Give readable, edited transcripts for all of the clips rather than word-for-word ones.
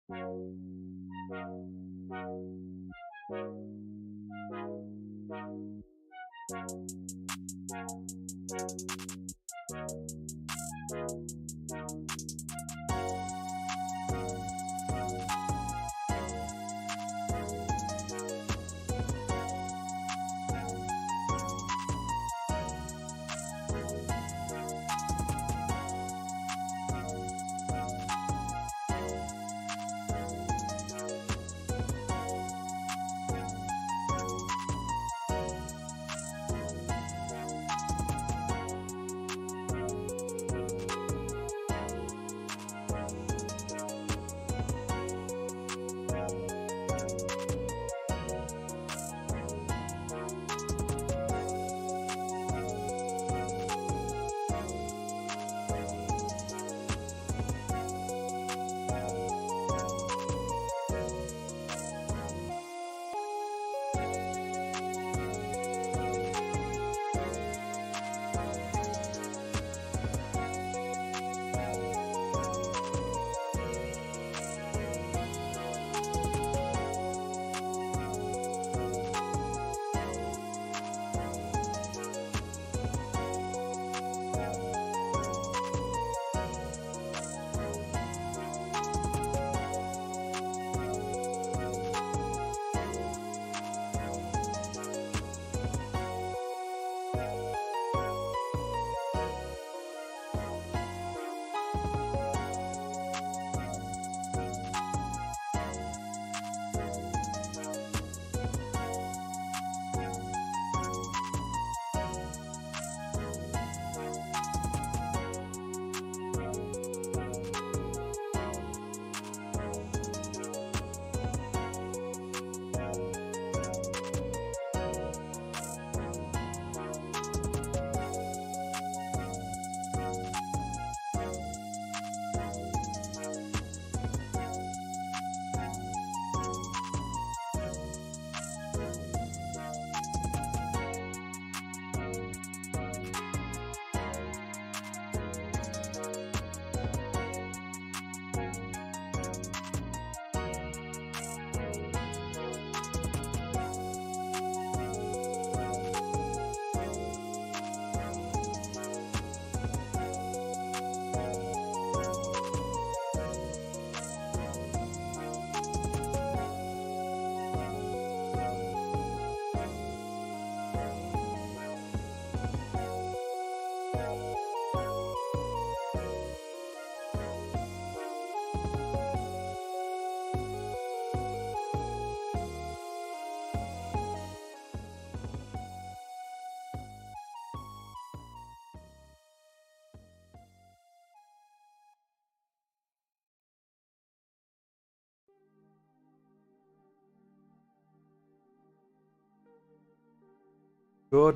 Good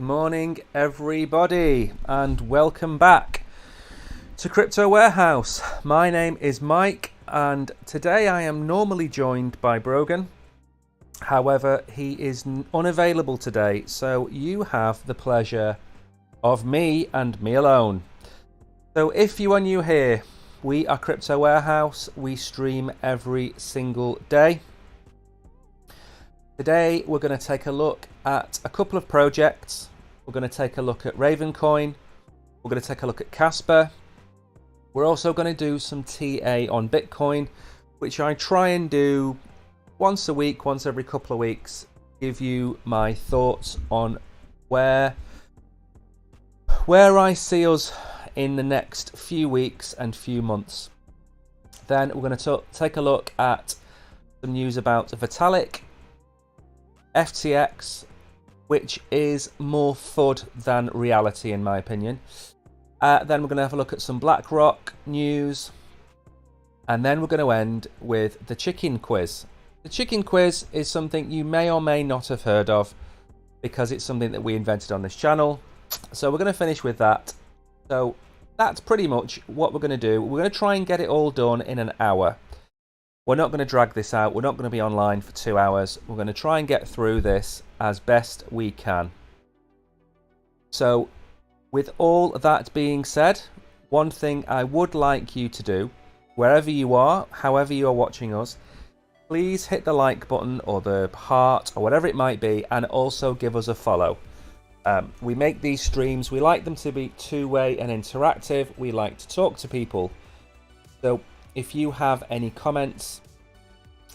morning, everybody, and welcome back to Crypto Warehouse. My name is Mike, and today I am normally joined by Brogan. However, he is unavailable today, so you have the pleasure of me and me alone. So if you are new here, we are Crypto Warehouse. We stream every single day. Today we're going to take a look at a couple of projects. We're going to take a look at Ravencoin. We're going to take a look at KASPA. We're also going to do some TA on Bitcoin, which I try and do once a week, once every couple of weeks. Give you my thoughts on where I see us in the next few weeks and few months. Then we're going to take a look at some news about Vitalik, FTX, which is more FUD than reality in my opinion. Then we're going to have a look at some BlackRock news, and then we're going to end with the chicken quiz. The chicken quiz is something you may or may not have heard of because it's something that we invented on this channel. So we're going to finish with that. So that's pretty much what we're going to do. We're going to try and get it all done in an hour. We're not going to drag this out. We're not going to be online for 2 hours. We're going to try and get through this as best we can. So with all that being said, one thing I would like you to do, wherever you are, however you are watching us, please hit the like button or the heart or whatever it might be, and also give us a follow. We make these streams, we like them to be two-way and interactive. We like to talk to people. So if you have any comments,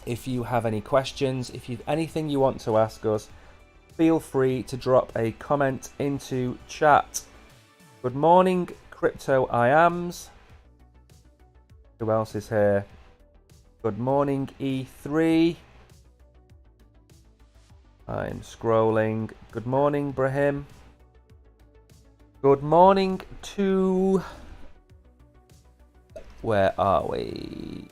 if you have any questions, if you've anything you want to ask us, feel free to drop a comment into chat. Good morning, Crypto IAMs. Who else is here? Good morning, E3. I'm scrolling. Good morning, Brahim. Good morning to... Where are we?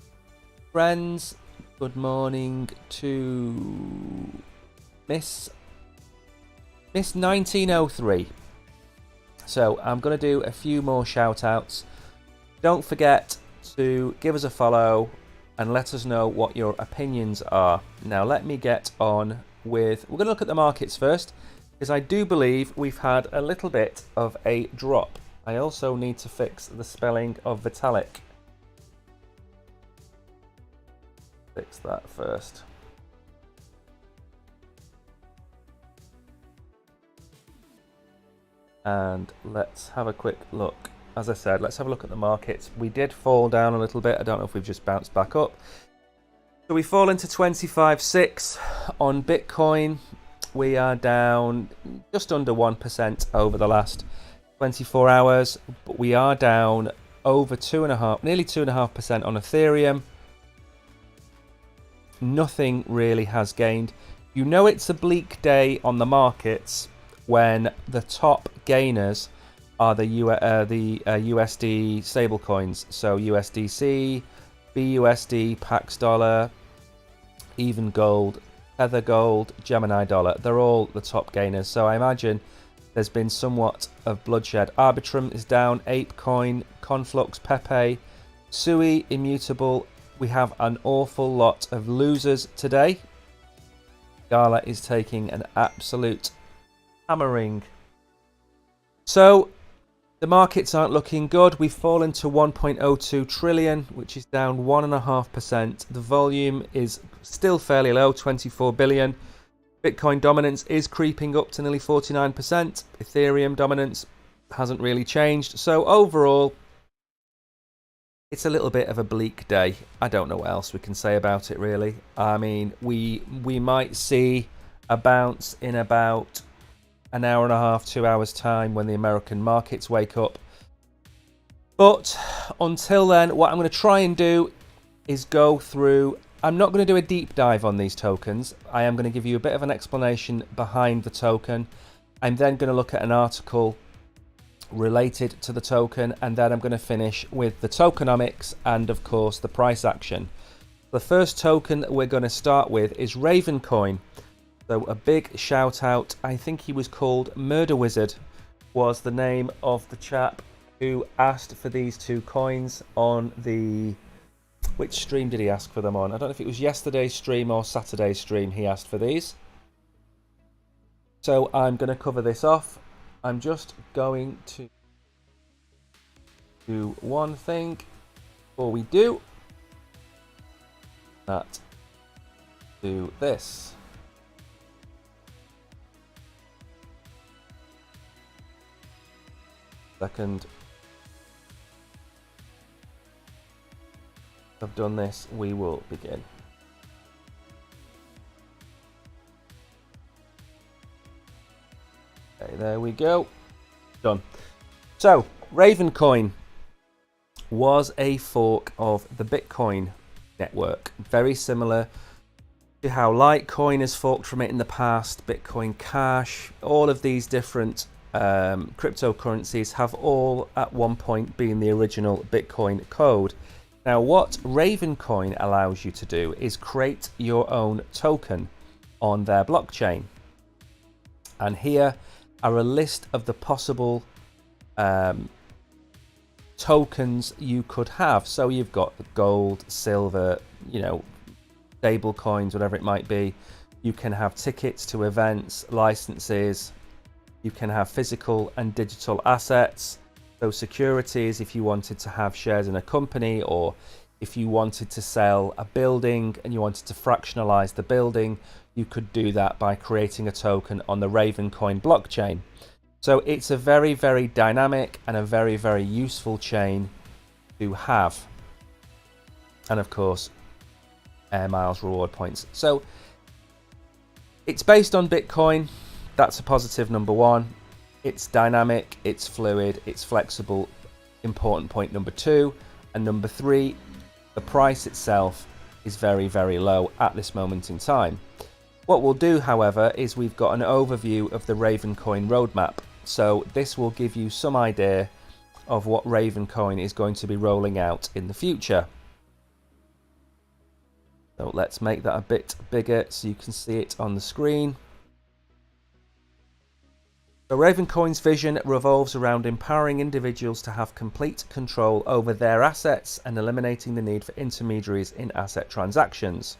Friends. Good morning to Miss 1903. So I'm going to do a few more shout outs. Don't forget to give us a follow and let us know what your opinions are. Now let me get on with, we're going to look at the markets first, because I do believe we've had a little bit of a drop. I also need to fix the spelling of Vitalik. Fix that first. And let's have a quick look. As I said, let's have a look at the markets. We did fall down a little bit. I don't know if we've just bounced back up. So we fall into 25.6 on Bitcoin. We are down just under 1% over the last 24 hours, but we are down over nearly 2.5% on Ethereum. Nothing really has gained. You know it's a bleak day on the markets when the top gainers are the USD stablecoins. So USDC, BUSD, Pax Dollar, Even Gold, Tether Gold, Gemini Dollar. They're all the top gainers. So I imagine there's been somewhat of bloodshed. Arbitrum is down, ApeCoin, Conflux, Pepe, Sui, Immutable. We have an awful lot of losers today. Gala is taking an absolute hammering. So the markets aren't looking good. We've fallen to 1.02 trillion, which is down 1.5%. The volume is still fairly low, 24 billion. Bitcoin dominance is creeping up to nearly 49%. Ethereum dominance hasn't really changed. So overall, it's a little bit of a bleak day. I don't know what else we can say about it, really. I mean, we might see a bounce in about an hour and a half, 2 hours time when the American markets wake up. But until then, what I'm going to try and do is go through. I'm not going to do a deep dive on these tokens. I am going to give you a bit of an explanation behind the token. I'm then going to look at an article related to the token, and then I'm going to finish with the tokenomics and of course the price action. The first token that we're going to start with is Ravencoin. So a big shout out. I think he was called Murder Wizard, was the name of the chap who asked for these two coins on the... Which stream did he ask for them on? I don't know if it was yesterday's stream or Saturday's stream he asked for these. So I'm going to cover this off. I'm just going to do one thing before we do that. Do this. Second. I've done this, we will begin. Okay, there we go. Done. So, Ravencoin was a fork of the Bitcoin network. Very similar to how Litecoin has forked from it in the past, Bitcoin Cash, all of these different cryptocurrencies have all at one point been the original Bitcoin code. Now, what Ravencoin allows you to do is create your own token on their blockchain. And here are a list of the possible tokens you could have. So you've got gold, silver, stable coins, whatever it might be. You can have tickets to events, licenses. You can have physical and digital assets. So securities, if you wanted to have shares in a company, or if you wanted to sell a building and you wanted to fractionalize the building, you could do that by creating a token on the Ravencoin blockchain. So it's a very, very dynamic and a very, very useful chain to have. And of course, air miles reward points. So it's based on Bitcoin. That's a positive number one. It's dynamic, it's fluid, it's flexible. Important point number two. And number three, the price itself is very, very low at this moment in time. What we'll do, however, is we've got an overview of the Ravencoin roadmap. So this will give you some idea of what Ravencoin is going to be rolling out in the future. So let's make that a bit bigger so you can see it on the screen. So Ravencoin's vision revolves around empowering individuals to have complete control over their assets and eliminating the need for intermediaries in asset transactions.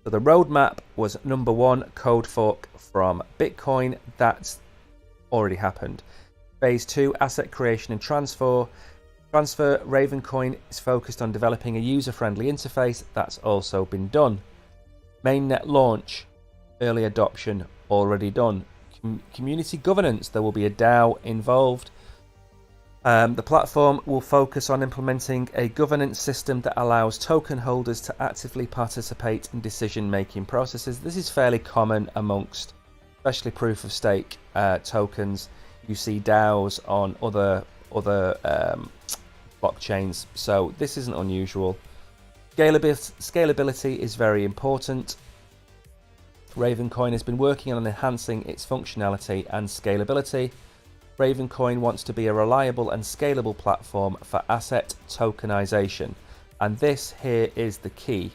So the roadmap was number one, code fork from Bitcoin. That's already happened. Phase 2, asset creation and transfer. Ravencoin is focused on developing a user-friendly interface. That's also been done. Mainnet launch, early adoption already done. Community governance, there will be a DAO involved. The platform will focus on implementing a governance system that allows token holders to actively participate in decision-making processes. This is fairly common amongst, especially proof of stake tokens. You see DAOs on other blockchains, so this isn't unusual. Scalability is very important. Ravencoin has been working on enhancing its functionality and scalability. Ravencoin wants to be a reliable and scalable platform for asset tokenization, and this here is the key,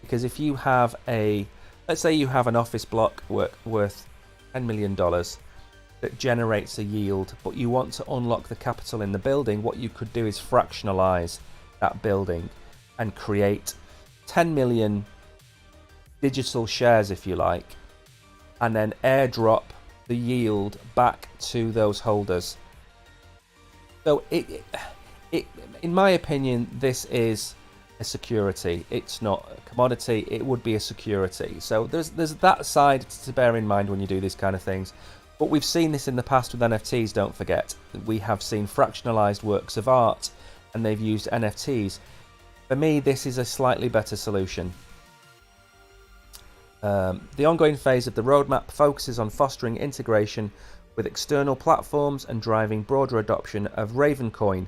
because if you have let's say you have an office block worth $10 million that generates a yield, but you want to unlock the capital in the building, what you could do is fractionalize that building and create 10 million digital shares, if you like, and then airdrop the yield back to those holders. So in my opinion, this is a security. It's not a commodity, it would be a security. So there's that side to bear in mind when you do these kind of things. But we've seen this in the past with NFTs, don't forget. We have seen fractionalized works of art and they've used NFTs. For me, this is a slightly better solution. The ongoing phase of the roadmap focuses on fostering integration with external platforms and driving broader adoption of Ravencoin.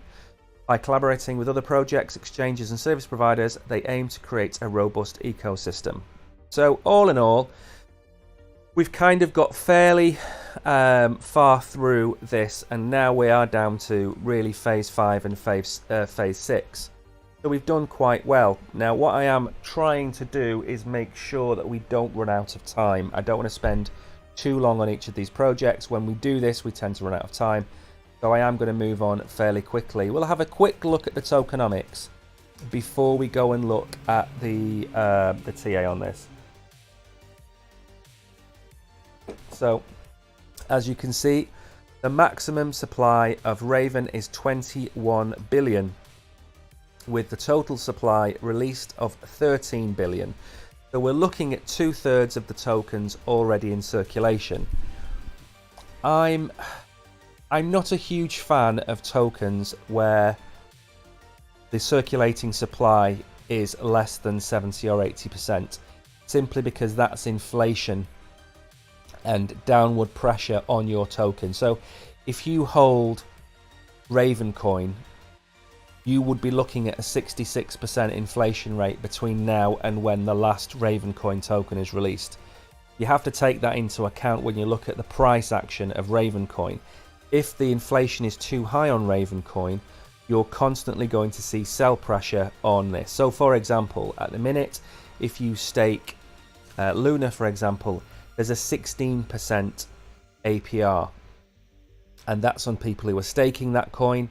By collaborating with other projects, exchanges and service providers, they aim to create a robust ecosystem. So all in all, we've kind of got fairly far through this, and now we are down to really phase 5 and phase 6. So we've done quite well. Now what I am trying to do is make sure that we don't run out of time. I don't want to spend too long on each of these projects. When we do this, we tend to run out of time. So I am going to move on fairly quickly. We'll have a quick look at the tokenomics before we go and look at the TA on this. So as you can see, the maximum supply of Raven is 21 billion. With the total supply released of 13 billion. So we're looking at 2/3 of the tokens already in circulation. I'm not a huge fan of tokens where the circulating supply is less than 70 or 80%, simply because that's inflation and downward pressure on your token. So if you hold Ravencoin, you would be looking at a 66% inflation rate between now and when the last Ravencoin token is released. You have to take that into account when you look at the price action of Ravencoin. If the inflation is too high on Ravencoin, you're constantly going to see sell pressure on this. So for example, at the minute, if you stake Luna, for example, there's a 16% APR, and that's on people who are staking that coin.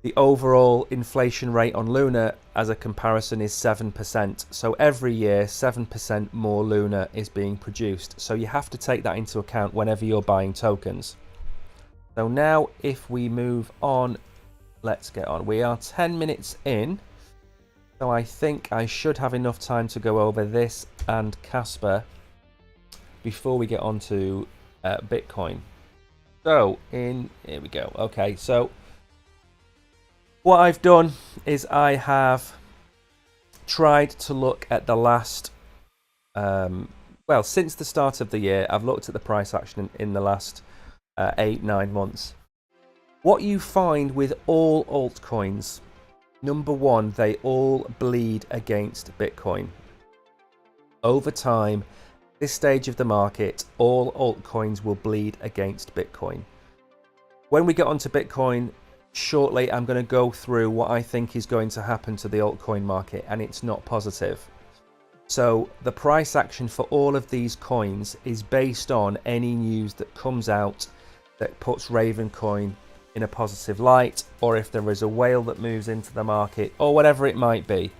The overall inflation rate on Luna as a comparison is 7%. So every year, 7% more Luna is being produced. So you have to take that into account whenever you're buying tokens. So now if we move on, let's get on. We are 10 minutes in. So I think I should have enough time to go over this and KASPA before we get on to Bitcoin. So here we go. Okay, so what I've done is I have tried to look at the last, well, since the start of the year, I've looked at the price action in the last 8-9 months. What you find with all altcoins, number one, they all bleed against Bitcoin. Over time, this stage of the market, all altcoins will bleed against Bitcoin. When we get onto Bitcoin shortly, I'm going to go through what I think is going to happen to the altcoin market, and it's not positive. So the price action for all of these coins is based on any news that comes out that puts Raven coin in a positive light, or if there is a whale that moves into the market, or whatever it might be.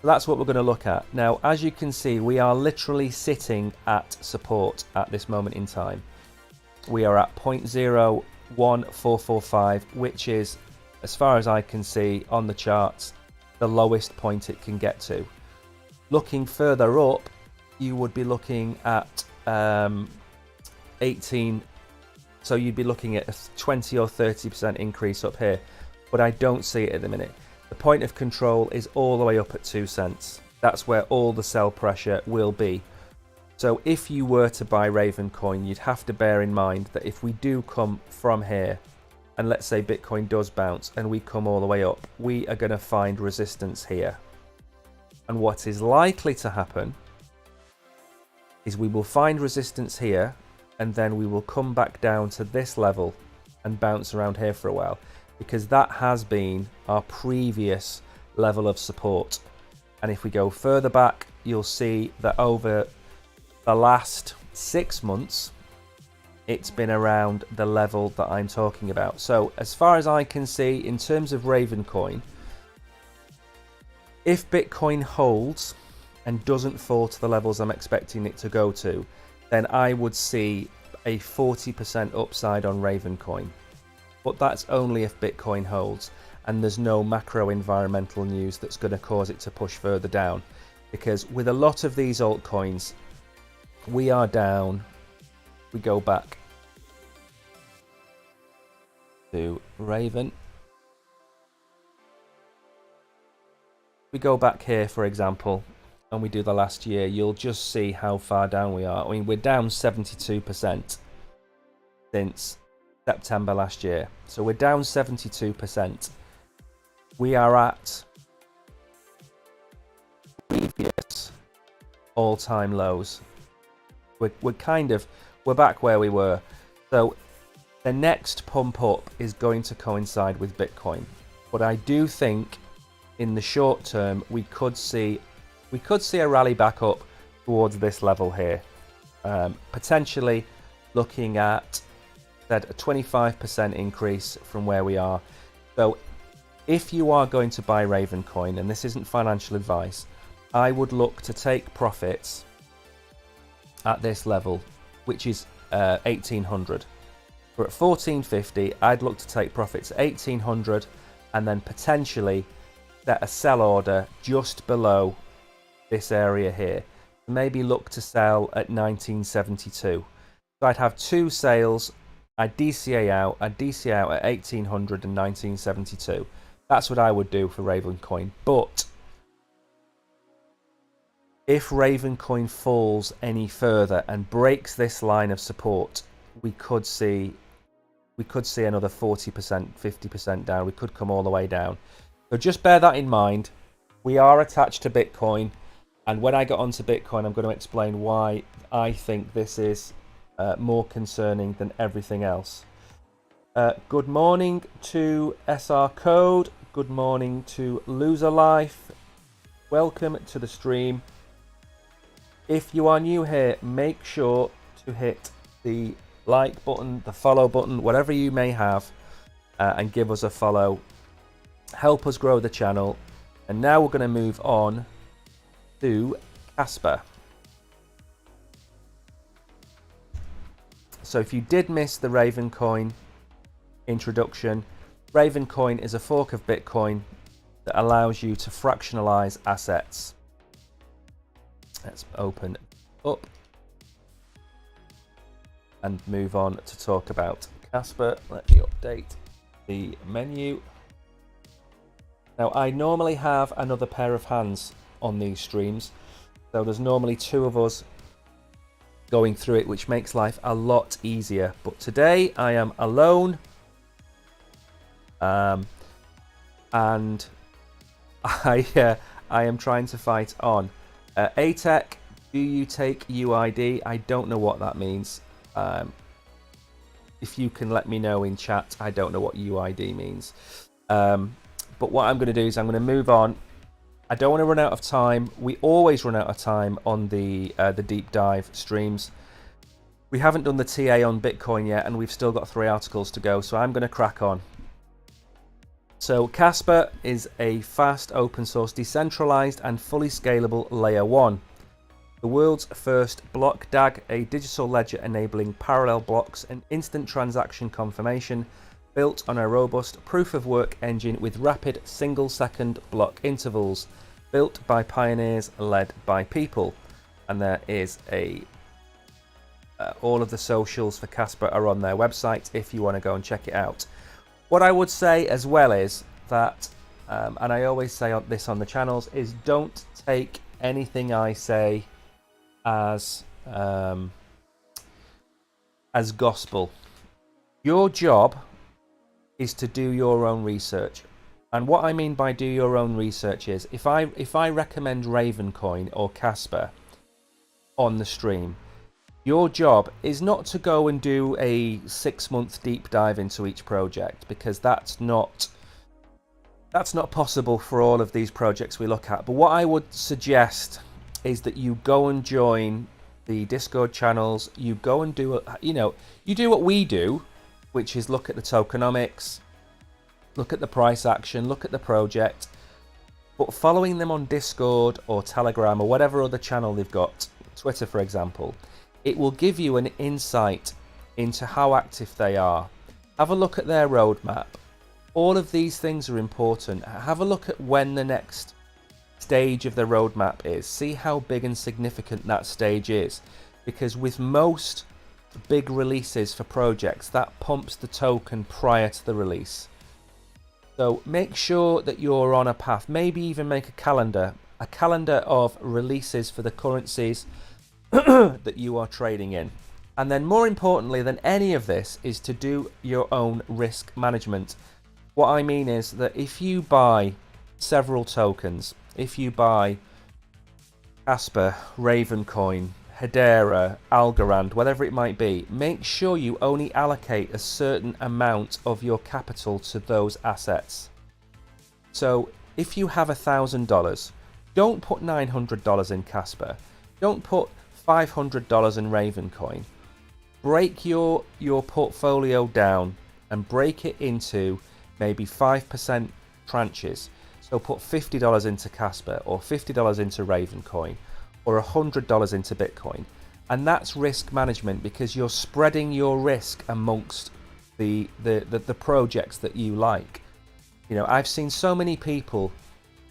So that's what we're going to look at. Now, as you can see, we are literally sitting at support at this moment in time. We are at 0.01445, which is, as far as I can see on the charts, the lowest point it can get to. Looking further up, you would be looking at 18. So you'd be looking at a 20 or 30% increase up here, but I don't see it at the minute. The point of control is all the way up at 2 cents. That's where all the sell pressure will be. So if you were to buy Raven coin, you'd have to bear in mind that if we do come from here, and let's say Bitcoin does bounce and we come all the way up, we are going to find resistance here. And what is likely to happen is we will find resistance here, and then we will come back down to this level and bounce around here for a while, because that has been our previous level of support. And if we go further back, you'll see that over the last 6 months, it's been around the level that I'm talking about. So as far as I can see, in terms of Raven coin, if Bitcoin holds and doesn't fall to the levels I'm expecting it to go to, then I would see a 40% upside on Raven coin. But that's only if Bitcoin holds and there's no macro environmental news that's going to cause it to push further down. Because with a lot of these altcoins, we are down. We go back to Raven. We go back here, for example, and we do the last year, you'll just see how far down we are. I mean, we're down 72% since September last year. So we're down 72%. We are at previous all-time lows. We're back where we were. So the next pump up is going to coincide with Bitcoin. But I do think in the short term, we could see a rally back up towards this level here, potentially looking at a 25% increase from where we are. So if you are going to buy Raven coin, and this isn't financial advice, I would look to take profits at this level, which is 1800. We're at 1450. I'd look to take profits at 1800 and then potentially set a sell order just below this area here. Maybe look to sell at 1972. So I'd have two sales. I'd DCA out. I'd DCA out at 1800 and 1972. That's what I would do for Raven coin. But if Raven coin falls any further and breaks this line of support, we could see another 40%, 50% down. We could come all the way down. So just bear that in mind. We are attached to Bitcoin. And when I get onto Bitcoin, I'm going to explain why I think this is more concerning than everything else. Good morning to SR Code. Good morning to Loser Life. Welcome to the stream. If you are new here, make sure to hit the like button, the follow button, whatever you may have, and give us a follow. Help us grow the channel. And now we're going to move on to KASPA. So if you did miss the Raven coin introduction, Raven coin is a fork of Bitcoin. that allows you to fractionalize assets. Let's open up and move on to talk about KASPA. Let me update the menu. Now, I normally have another pair of hands on these streams, so there's normally two of us going through it, which makes life a lot easier. But today I am alone, and I am trying to fight on. ATEC, do you take UID? I don't know what that means. If you can let me know in chat, I don't know what UID means. But what I'm going to do is I'm going to move on. I don't want to run out of time. We always run out of time on the deep dive streams. We haven't done the TA on Bitcoin yet, and we've still got 3 articles to go, so I'm going to crack on. So KASPA is a fast, open source, decentralized and fully scalable layer 1. The world's first block DAG, a digital ledger enabling parallel blocks and instant transaction confirmation, built on a robust proof-of-work engine with rapid single-second block intervals, built by pioneers, led by people. And there is all of the socials for KASPA are on their website if you want to go and check it out. What I would say as well is that, and I always say this on the channels, is don't take anything I say as gospel. Your job is to do your own research. And what I mean by do your own research is if I recommend Ravencoin or KASPA on the stream, your job is not to go and do a 6-month deep dive into each project, because that's not possible for all of these projects we look at. But what I would suggest is that you go and join the Discord channels. You go and do you do what we do, which is look at the tokenomics, look at the price action, look at the project. But following them on Discord or Telegram or whatever other channel they've got, Twitter for example, it will give you an insight into how active they are. Have a look at their roadmap. All of these things are important. Have a look at when the next stage of the roadmap is. See how big and significant that stage is. Because with most big releases for projects, that pumps the token prior to the release. So make sure that you're on a path. Maybe even make a calendar of releases for the currencies that you are trading in. And then more importantly than any of this is to do your own risk management. What I mean is that if you buy several tokens, if you buy KASPA, Ravencoin, Hedera, Algorand, whatever it might be, make sure you only allocate a certain amount of your capital to those assets. So if you have $1,000, don't put $900 in KASPA. Don't put $500 in Ravencoin. Break your portfolio down and break it into maybe 5% tranches. So put $50 into KASPA or $50 into Ravencoin or $100 into Bitcoin. And that's risk management, because you're spreading your risk amongst the projects that you like. You know, I've seen so many people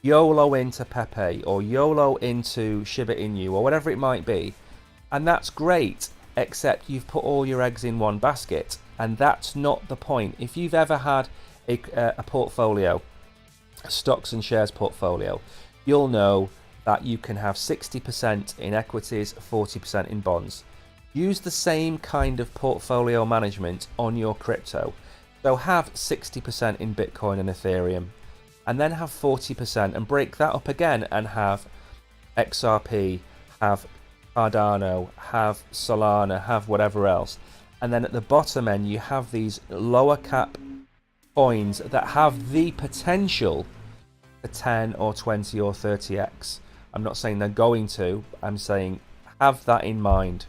YOLO into Pepe or YOLO into Shiba Inu or whatever it might be. And that's great, except you've put all your eggs in one basket. And that's not the point. If you've ever had a portfolio, a stocks and shares portfolio, you'll know that you can have 60% in equities, 40% in bonds. Use the same kind of portfolio management on your crypto. So have 60% in Bitcoin and Ethereum, and then have 40% and break that up again and have XRP, have Cardano, have Solana, have whatever else. And then at the bottom end, you have these lower cap coins that have the potential for 10 or 20 or 30x. I'm not saying they're going to, I'm saying have that in mind.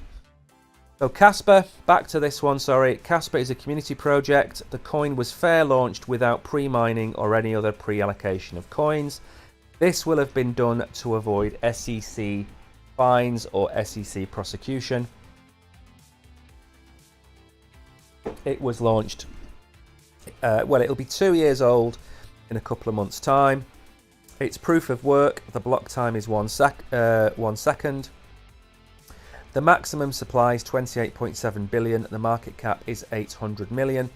So KASPA, back to this one, sorry. KASPA is a community project. The coin was fair launched without pre-mining or any other pre-allocation of coins. This will have been done to avoid SEC fines or SEC prosecution. It was launched, well, it'll be 2 years old in a couple of months' time. It's proof of work. The block time is 1 second. The maximum supply is 28.7 billion. The market cap is 800 million.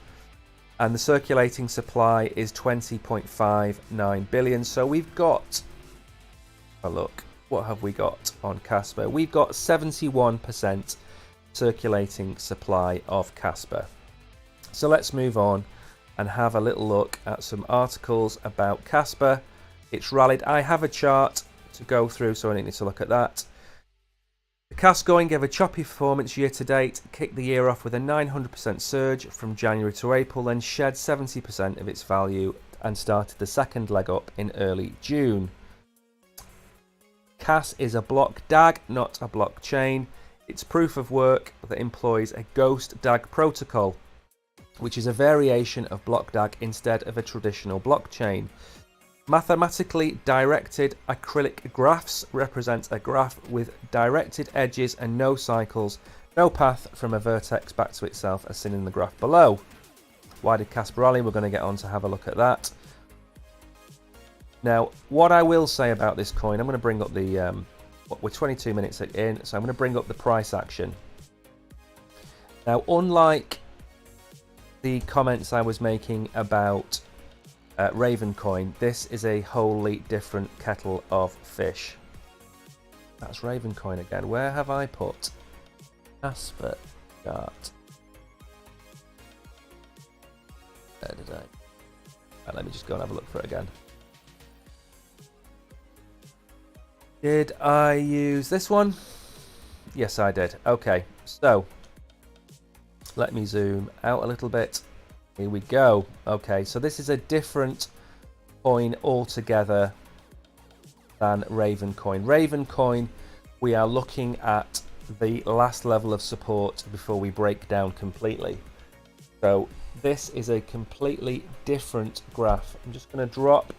And the circulating supply is 20.59 billion. So we've got a look. What have we got on KASPA? We've got 71% circulating supply of KASPA. So let's move on and have a little look at some articles about KASPA. It's rallied. I have a chart to go through, so I need to look at that. The KASPA gave a choppy performance year to date, kicked the year off with a 900% surge from January to April, then shed 70% of its value and started the second leg up in early June. KAS is a block DAG, not a blockchain. It's proof of work that employs a ghost DAG protocol, which is a variation of block DAG instead of a traditional blockchain. Mathematically directed acrylic graphs represent a graph with directed edges and no cycles, no path from a vertex back to itself as seen in the graph below. Why did KASPA rally? We're going to get on to have a look at that. Now, what I will say about this coin, I'm going to bring up the, we're 22 minutes in, so I'm going to bring up the price action. Now, unlike the comments I was making about Raven coin, this is a wholly different kettle of fish. That's Raven coin again. Where have I put KASPA chart? Where did I? Right, let me just go and have a look for it again. Did I use this one? Yes, I did. Okay, so let me zoom out a little bit. Here we go. Okay, so this is a different coin altogether than Raven coin. Raven coin, we are looking at the last level of support before we break down completely. So this is a completely different graph. I'm just going to drop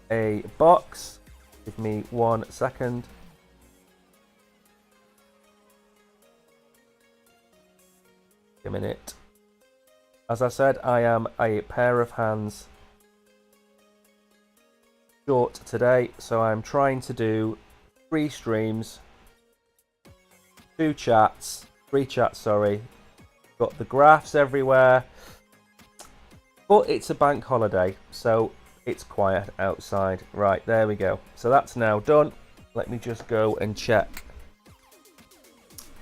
a box. Give me 1 second. A minute. As I said, I am a pair of hands short today, so I'm trying to do 3 streams, 3 chats, sorry. Got the graphs everywhere, but it's a bank holiday, so it's quiet outside. Right, there we go. So that's now done. Let me just go and check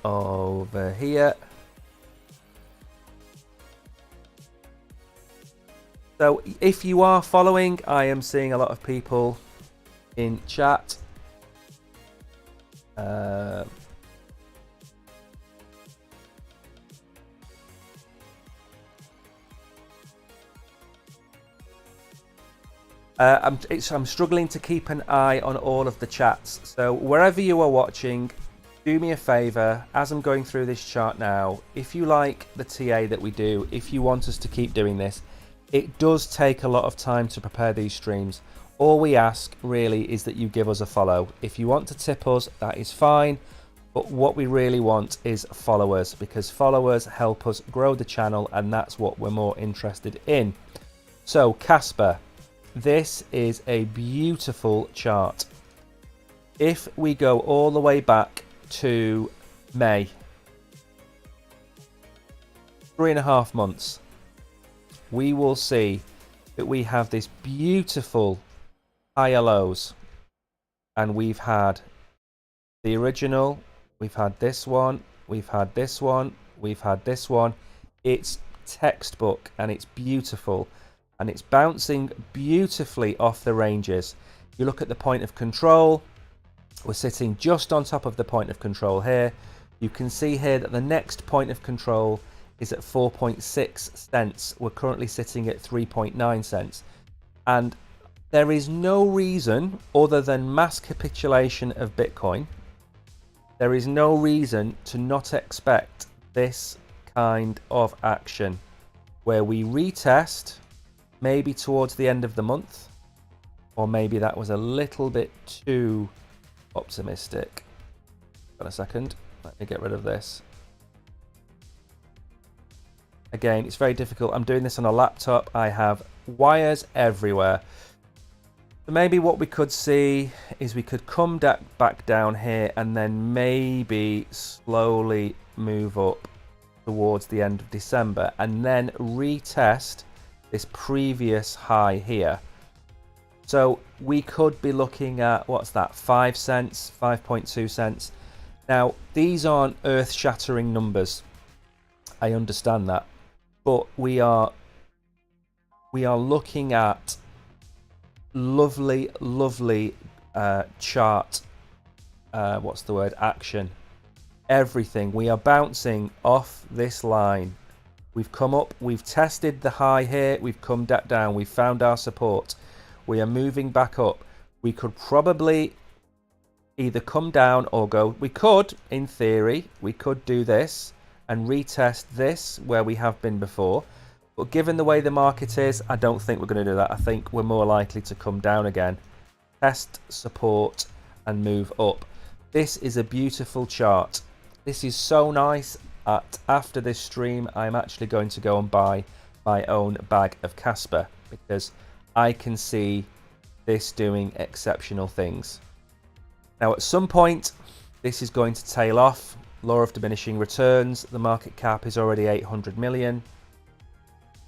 over here. So if you are following, I am seeing a lot of people in chat. I'm struggling to keep an eye on all of the chats. So wherever you are watching, do me a favor, as I'm going through this chart now, if you like the TA that we do, if you want us to keep doing this, it does take a lot of time to prepare these streams. All we ask really is that you give us a follow. If you want to tip us, that is fine. But what we really want is followers, because followers help us grow the channel, and that's what we're more interested in. So KASPA, this is a beautiful chart. If we go all the way back to May, 3.5 months, we will see that we have this beautiful higher lows, and we've had the original, we've had this one, we've had this one, we've had this one. It's textbook and it's beautiful, and it's bouncing beautifully off the ranges. You look at the point of control, we're sitting just on top of the point of control here. You can see here that the next point of control is at 4.6 cents. We're currently sitting at 3.9 cents. And there is no reason other than mass capitulation of Bitcoin. There is no reason to not expect this kind of action where we retest maybe towards the end of the month, or maybe that was a little bit too optimistic. Hold on a second. Let me get rid of this. Again, it's very difficult. I'm doing this on a laptop. I have wires everywhere. So maybe what we could see is we could come back down here and then maybe slowly move up towards the end of December and then retest this previous high here. So we could be looking at, what's that, 5 cents, 5.2 cents. Now, these aren't earth-shattering numbers. I understand that. But we are looking at lovely, lovely chart, what's the word, action. Everything. We are bouncing off this line. We've come up, we've tested the high here, we've come down, we've found our support. We are moving back up. We could probably either come down or go. We could, in theory, we could do this and retest this where we have been before. But given the way the market is, I don't think we're going to do that. I think we're more likely to come down again, test support and move up. This is a beautiful chart. This is so nice. After this stream, I'm actually going to go and buy my own bag of KASPA because I can see this doing exceptional things. Now, at some point, this is going to tail off. Law of diminishing returns. The market cap is already 800 million.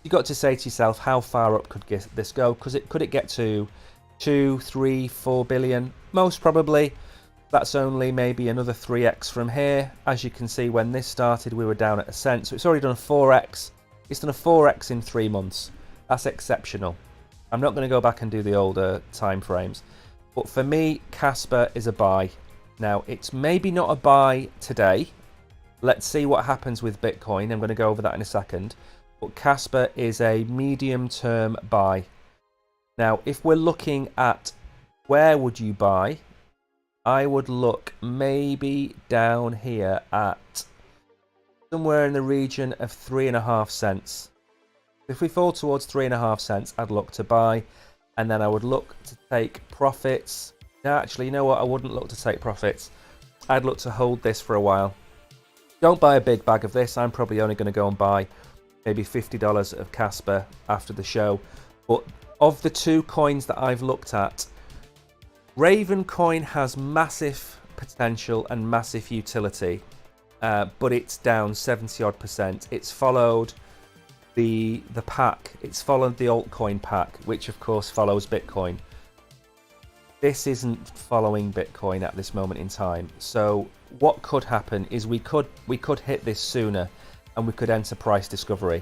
You've got to say to yourself, how far up could this go? Could it get to 2, 3, 4 billion? Most probably. That's only maybe another 3x from here. As you can see, when this started, we were down at a cent. So it's already done a 4x. It's done a 4x in 3 months. That's exceptional. I'm not going to go back and do the older time frames. But for me, KASPA is a buy. Now, it's maybe not a buy today. Let's see what happens with Bitcoin. I'm going to go over that in a second. But KASPA is a medium-term buy. Now, if we're looking at where would you buy, I would look maybe down here at somewhere in the region of 3.5 cents. If we fall towards 3.5 cents, I'd look to buy, and then I would look to take profits. No, actually, you know what? I wouldn't look to take profits. I'd look to hold this for a while. Don't buy a big bag of this. I'm probably only going to go and buy maybe $50 of KASPA after the show. But of the two coins that I've looked at, Raven coin has massive potential and massive utility, but it's down 70 odd %. It's followed the pack. It's followed the altcoin pack, which of course follows Bitcoin. This isn't following Bitcoin at this moment in time. So what could happen is we could hit this sooner, and we could enter price discovery.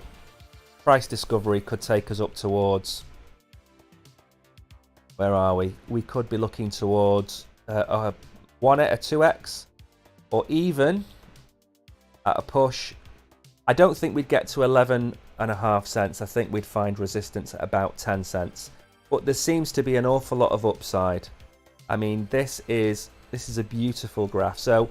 Price discovery could take us up towards, where are we? We could be looking towards a 1 at a 2x, or even at a push. I don't think we'd get to 11.5 cents. I think we'd find resistance at about 10 cents. But there seems to be an awful lot of upside. I mean, this is a beautiful graph. So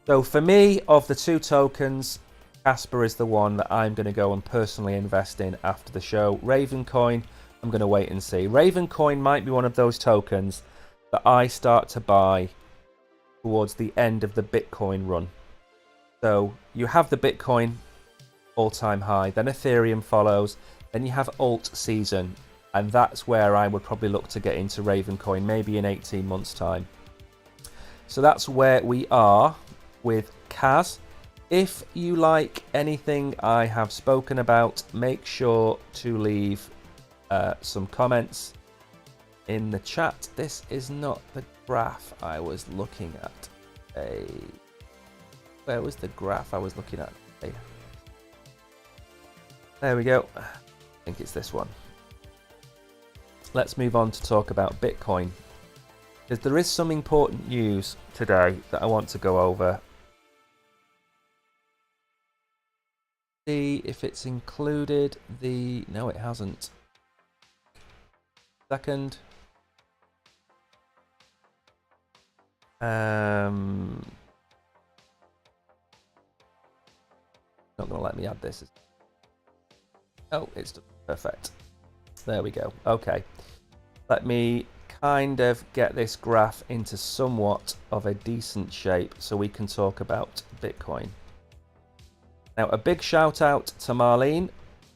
for me, of the two tokens, KASPA is the one that I'm going to go and personally invest in after the show. Raven coin, I'm going to wait and see. Raven coin might be one of those tokens that I start to buy towards the end of the Bitcoin run. So you have the Bitcoin all-time high, then Ethereum follows, then you have alt season, and that's where I would probably look to get into Raven coin, maybe in 18 months time. So that's where we are with KAS. If you like anything I have spoken about, make sure to leave some comments in the chat. This is not the graph I was looking at. Where was the graph I was looking at? There we go. I think it's this one. Let's move on to talk about Bitcoin, because there is some important news today that I want to go over. See if it's included the... No, it hasn't. Second. Not going to let me add this. Oh, it's perfect. There we go. Okay. Let me kind of get this graph into somewhat of a decent shape so we can talk about Bitcoin. Now, a big shout out to Marlene.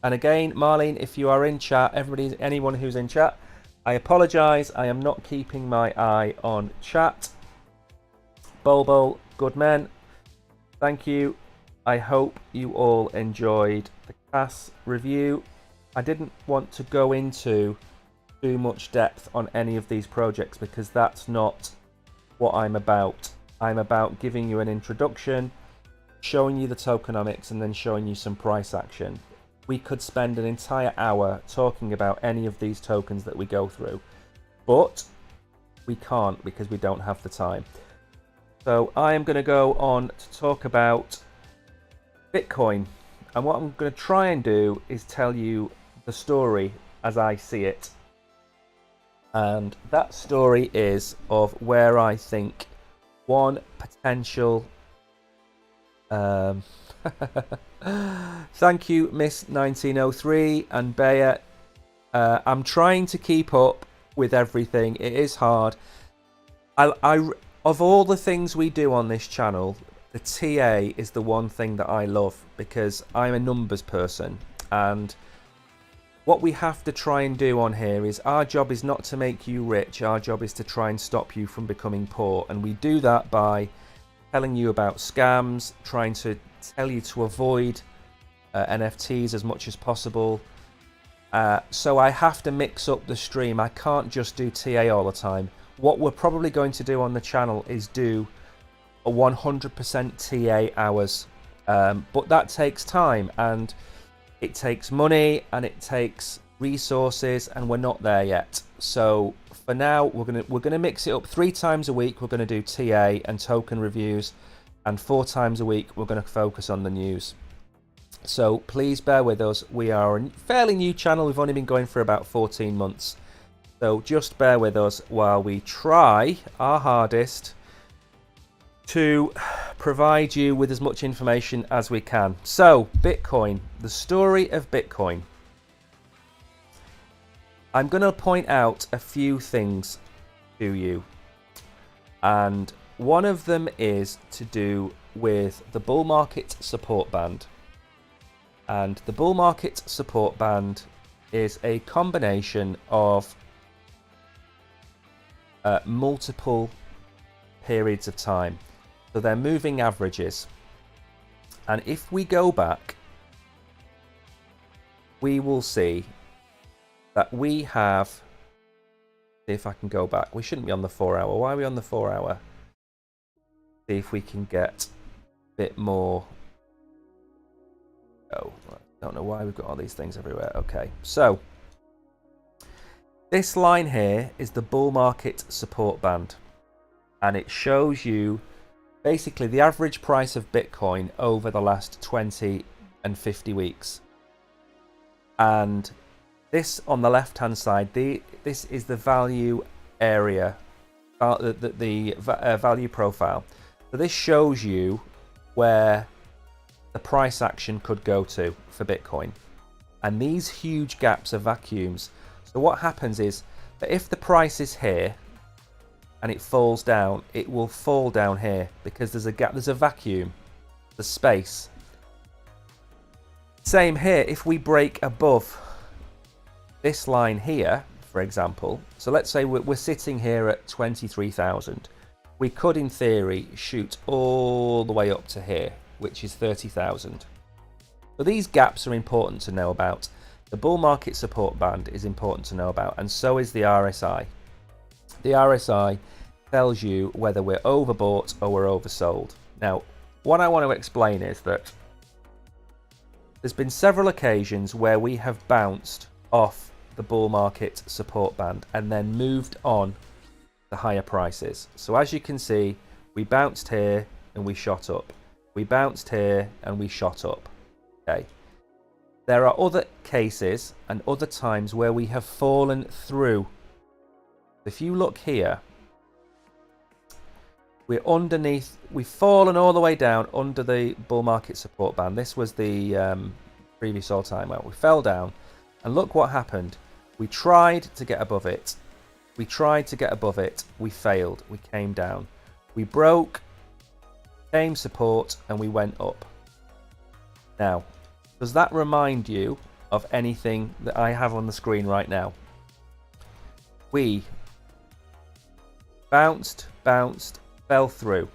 And again, Marlene, if you are in chat, anyone who's in chat, I apologise, I am not keeping my eye on chat. Bulbul, good men, thank you. I hope you all enjoyed the CAS review. I didn't want to go into too much depth on any of these projects because that's not what I'm about. I'm about giving you an introduction, showing you the tokenomics, and then showing you some price action. We could spend an entire hour talking about any of these tokens that we go through, but we can't because we don't have the time. So I am going to go on to talk about Bitcoin, and what I'm going to try and do is tell you the story as I see it, and that story is of where I think one potential thank you Miss 1903 and Bayer. I'm trying to keep up with everything. It is hard. I of all the things we do on this channel, the TA is the one thing that I love because I'm a numbers person, and what we have to try and do on here is our job is not to make you rich, our job is to try and stop you from becoming poor, and we do that by telling you about scams, trying to tell you to avoid NFTs as much as possible. So I have to mix up the stream. I can't just do TA all the time. What we're probably going to do on the channel is do a 100% TA hours, but that takes time and it takes money and it takes resources, and we're not there yet. So for now, we're gonna mix it up 3 times a week. We're gonna do TA and token reviews, and 4 times a week we're gonna focus on the news. So please bear with us. We are a fairly new channel. We've only been going for about 14 months. So just bear with us while we try our hardest to provide you with as much information as we can. So Bitcoin, the story of Bitcoin. I'm going to point out a few things to you, and one of them is to do with the bull market support band. And the bull market support band is a combination of multiple periods of time. So they're moving averages. And if we go back, we will see that we have, see if I can go back. We shouldn't be on the 4 hour. Why are we on the 4 hour? See if we can get a bit more. Oh, I don't know why we've got all these things everywhere. Okay, so this line here is the bull market support band, and it shows you basically the average price of Bitcoin over the last 20 and 50 weeks. And this on the left hand side, this is the value area, the value profile. So this shows you where the price action could go to for Bitcoin. And these huge gaps are vacuums. So what happens is that if the price is here and it falls down, it will fall down here because there's a gap, there's a vacuum, the space. Same here, if we break above this line here, for example, so let's say we're sitting here at 23,000. We could, in theory, shoot all the way up to here, which is 30,000. So these gaps are important to know about. The bull market support band is important to know about, and so is the RSI. The RSI tells you whether we're overbought or we're oversold. Now, what I want to explain is that there's been several occasions where we have bounced off the bull market support band and then moved on to higher prices. So as you can see, we bounced here and we shot up. We bounced here and we shot up. Okay. There are other cases and other times where we have fallen through. If you look here, we're underneath, we've fallen all the way down under the bull market support band. This was the previous all-time low. We fell down, and look what happened. We tried to get above it. We tried to get above it. We failed. We came down. We broke, came support, and we went up. Now, does that remind you of anything that I have on the screen right now? we bounced, fell through.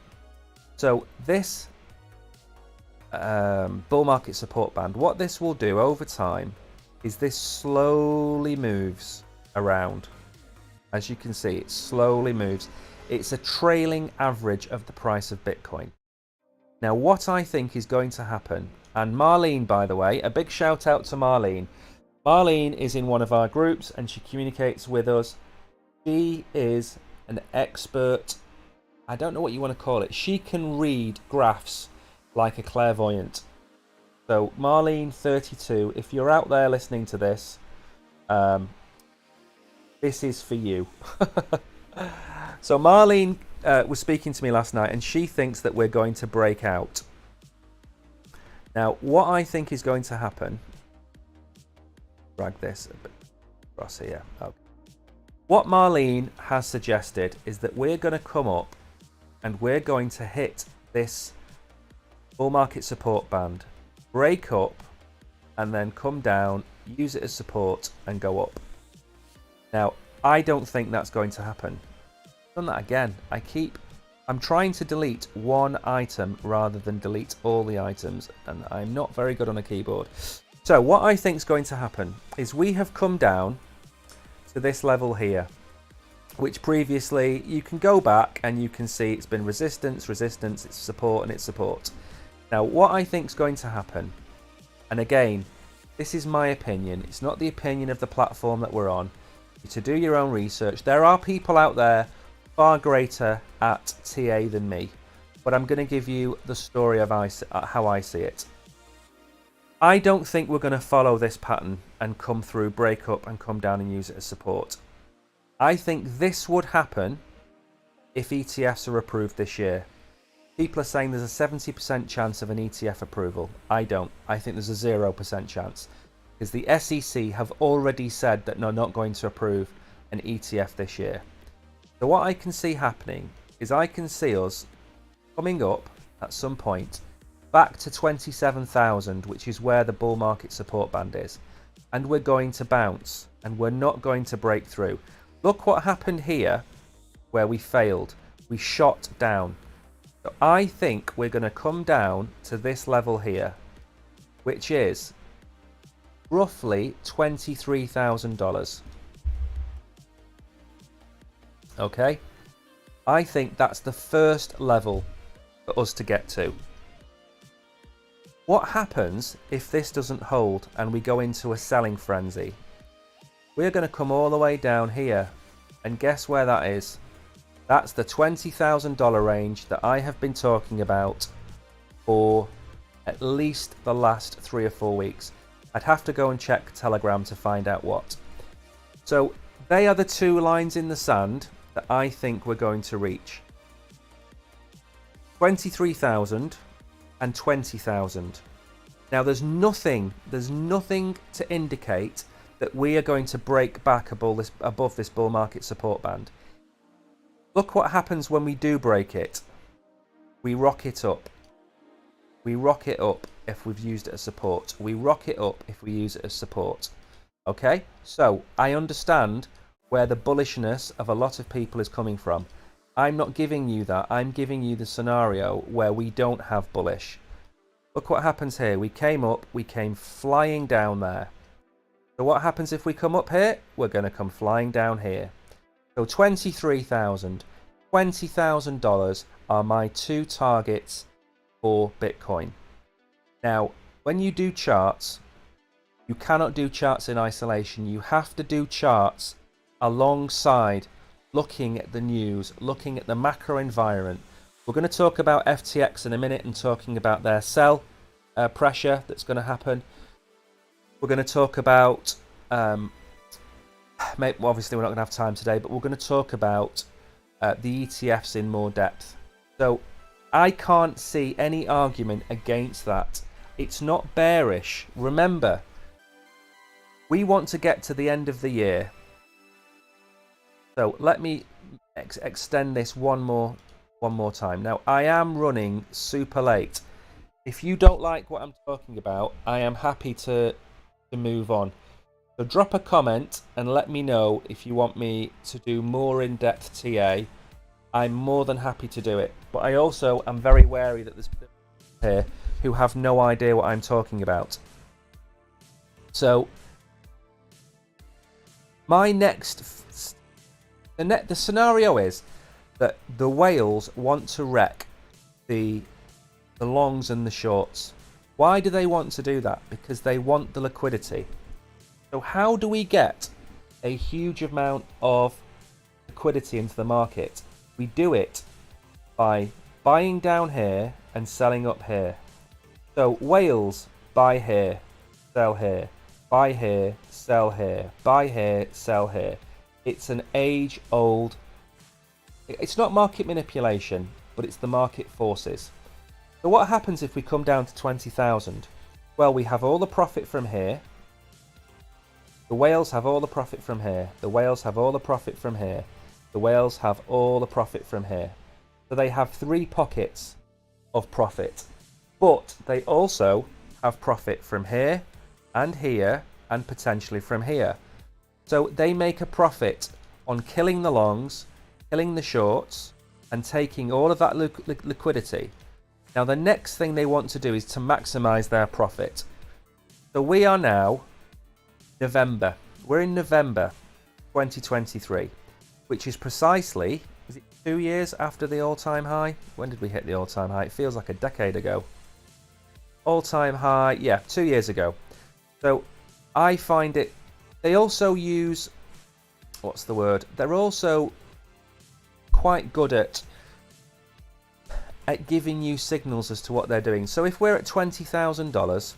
So this bull market support band, what this will do over time is this slowly moves around. As you can see, it slowly moves. It's a trailing average of the price of Bitcoin. Now, what I think is going to happen, and Marlene, by the way, a big shout out to Marlene. Marlene is in one of our groups and she communicates with us. She is an expert. I don't know what you want to call it. She can read graphs like a clairvoyant. So Marlene 32, if you're out there listening to this, this is for you. So Marlene was speaking to me last night and she thinks that we're going to break out. Now, what I think is going to happen, drag this a bit across here. Okay. What Marlene has suggested is that we're going to come up and we're going to hit this bull market support band, break up, and then come down, use it as support, and go up. Now, I don't think that's going to happen. I've done that again. I'm trying to delete one item rather than delete all the items, and I'm not very good on a keyboard. So what I think is going to happen is we have come down to this level here, which previously you can go back and you can see it's been resistance, it's support, and it's support. Now, what I think is going to happen, and again, this is my opinion, it's not the opinion of the platform that we're on, to do your own research. There are people out there far greater at TA than me, but I'm going to give you the story of how I see it. I don't think we're going to follow this pattern and come through, break up, and come down and use it as support. I think this would happen if ETFs are approved this year. People are saying there's a 70% chance of an ETF approval. I don't. I think there's a 0% chance. Because the SEC have already said that they're not going to approve an ETF this year. So what I can see happening is I can see us coming up at some point back to 27,000, which is where the bull market support band is. And we're going to bounce and we're not going to break through. Look what happened here where we failed. We shot down. So I think we're going to come down to this level here, which is roughly $23,000. Okay, I think that's the first level for us to get to. What happens if this doesn't hold and we go into a selling frenzy? We're going to come all the way down here, and guess where that is? That's the $20,000 range that I have been talking about for at least the last 3 or 4 weeks. I'd have to go and check Telegram to find out what. So they are the two lines in the sand that I think we're going to reach. 23,000 and 20,000. Now there's nothing to indicate that we are going to break back above this bull market support band. Look what happens when we do break it. We rock it up. We rock it up if we've used it as support. We rock it up if we use it as support. Okay, so I understand where the bullishness of a lot of people is coming from. I'm not giving you that. I'm giving you the scenario where we don't have bullish. Look what happens here. We came up, we came flying down there. So what happens if we come up here? We're going to come flying down here. So 23,000, $20,000 are my two targets for Bitcoin. Now, when you do charts, you cannot do charts in isolation. You have to do charts alongside looking at the news, looking at the macro environment. We're going to talk about FTX in a minute and talking about their sell pressure that's going to happen. We're going to talk about, obviously we're not going to have time today, but we're going to talk about the ETFs in more depth. So I can't see any argument against that. It's not bearish. Remember, we want to get to the end of the year. So let me extend this one more time. Now, I am running super late. If you don't like what I'm talking about, I am happy to move on. So drop a comment and let me know if you want me to do more in-depth TA. I'm more than happy to do it. But I also am very wary that there's people here who have no idea what I'm talking about. So my next... The scenario is that the whales want to wreck the longs and the shorts. Why do they want to do that? Because they want the liquidity. So how do we get a huge amount of liquidity into the market? We do it by buying down here and selling up here. So whales, buy here, sell here, buy here, sell here, buy here, sell here. It's an age-old... It's not market manipulation, but it's the market forces. So what happens if we come down to 20,000? Well, we have all the profit from here. The whales have all the profit from here. The whales have all the profit from here. The whales have all the profit from here. So they have 3 pockets of profit. But they also have profit from here and here and potentially from here. So they make a profit on killing the longs, killing the shorts, and taking all of that liquidity. Now the next thing they want to do is to maximize their profit. So we are now November. We're in November 2023, which is precisely, is it 2 years after the all-time high? When did we hit the all-time high? It feels like a decade ago. All-time high, yeah, 2 years ago. So I find it, they also use, what's the word? They're also quite good at giving you signals as to what they're doing. So if we're at $20,000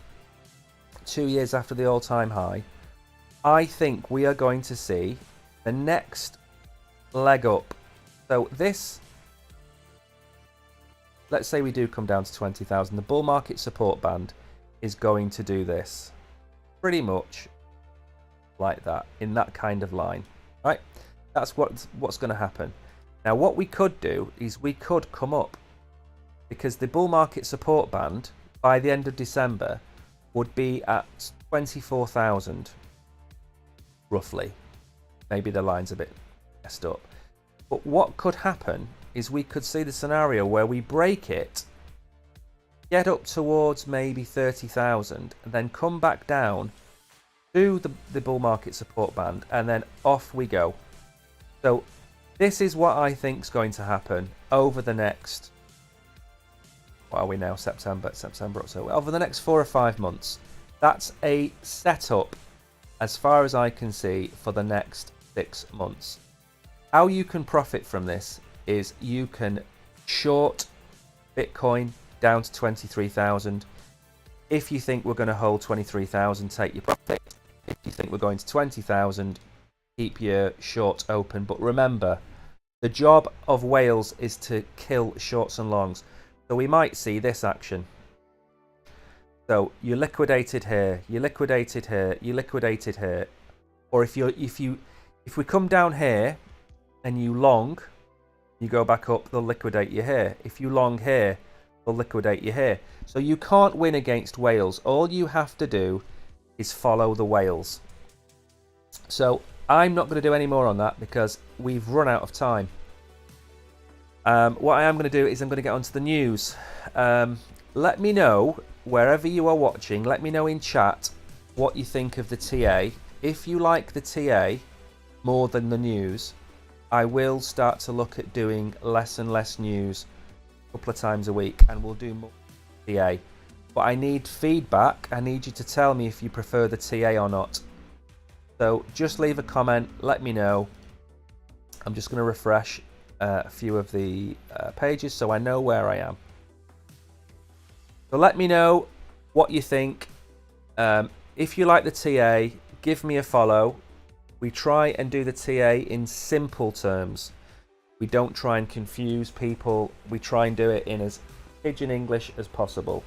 2 years after the all-time high, I think we are going to see the next leg up. So this, let's say we do come down to 20,000, the bull market support band is going to do this pretty much like that, in that kind of line, right? That's what's going to happen. Now what we could do is we could come up, because the bull market support band by the end of December would be at 24,000 roughly. Maybe the line's a bit messed up, but what could happen is we could see the scenario where we break it, get up towards maybe 30,000, and then come back down to the bull market support band, and then off we go. So this is what I think is going to happen over the next, what are we now, September, October, over the next 4 or 5 months. That's a setup, as far as I can see, for the next 6 months. How you can profit from this is you can short Bitcoin down to 23,000. If you think we're going to hold 23,000, take your profit. If you think we're going to 20,000, keep your short open. But remember, the job of whales is to kill shorts and longs. So we might see this action. So you liquidated here, you liquidated here, you liquidated here. Or if we come down here and you long, you go back up, they'll liquidate you here. If you long here, they'll liquidate you here. So you can't win against whales. All you have to do is follow the whales. So I'm not going to do any more on that because we've run out of time. What I am going to do is I'm going to get onto the news. Let me know, wherever you are watching, let me know in chat what you think of the TA. If you like the TA more than the news, I will start to look at doing less and less news a couple of times a week, and we'll do more TA. But I need feedback. I need you to tell me if you prefer the TA or not. So just leave a comment, let me know. I'm just going to refresh a few of the pages so I know where I am. So let me know what you think. If you like the TA, give me a follow. We try and do the TA in simple terms. We don't try and confuse people. We try and do it in as pidgin English as possible.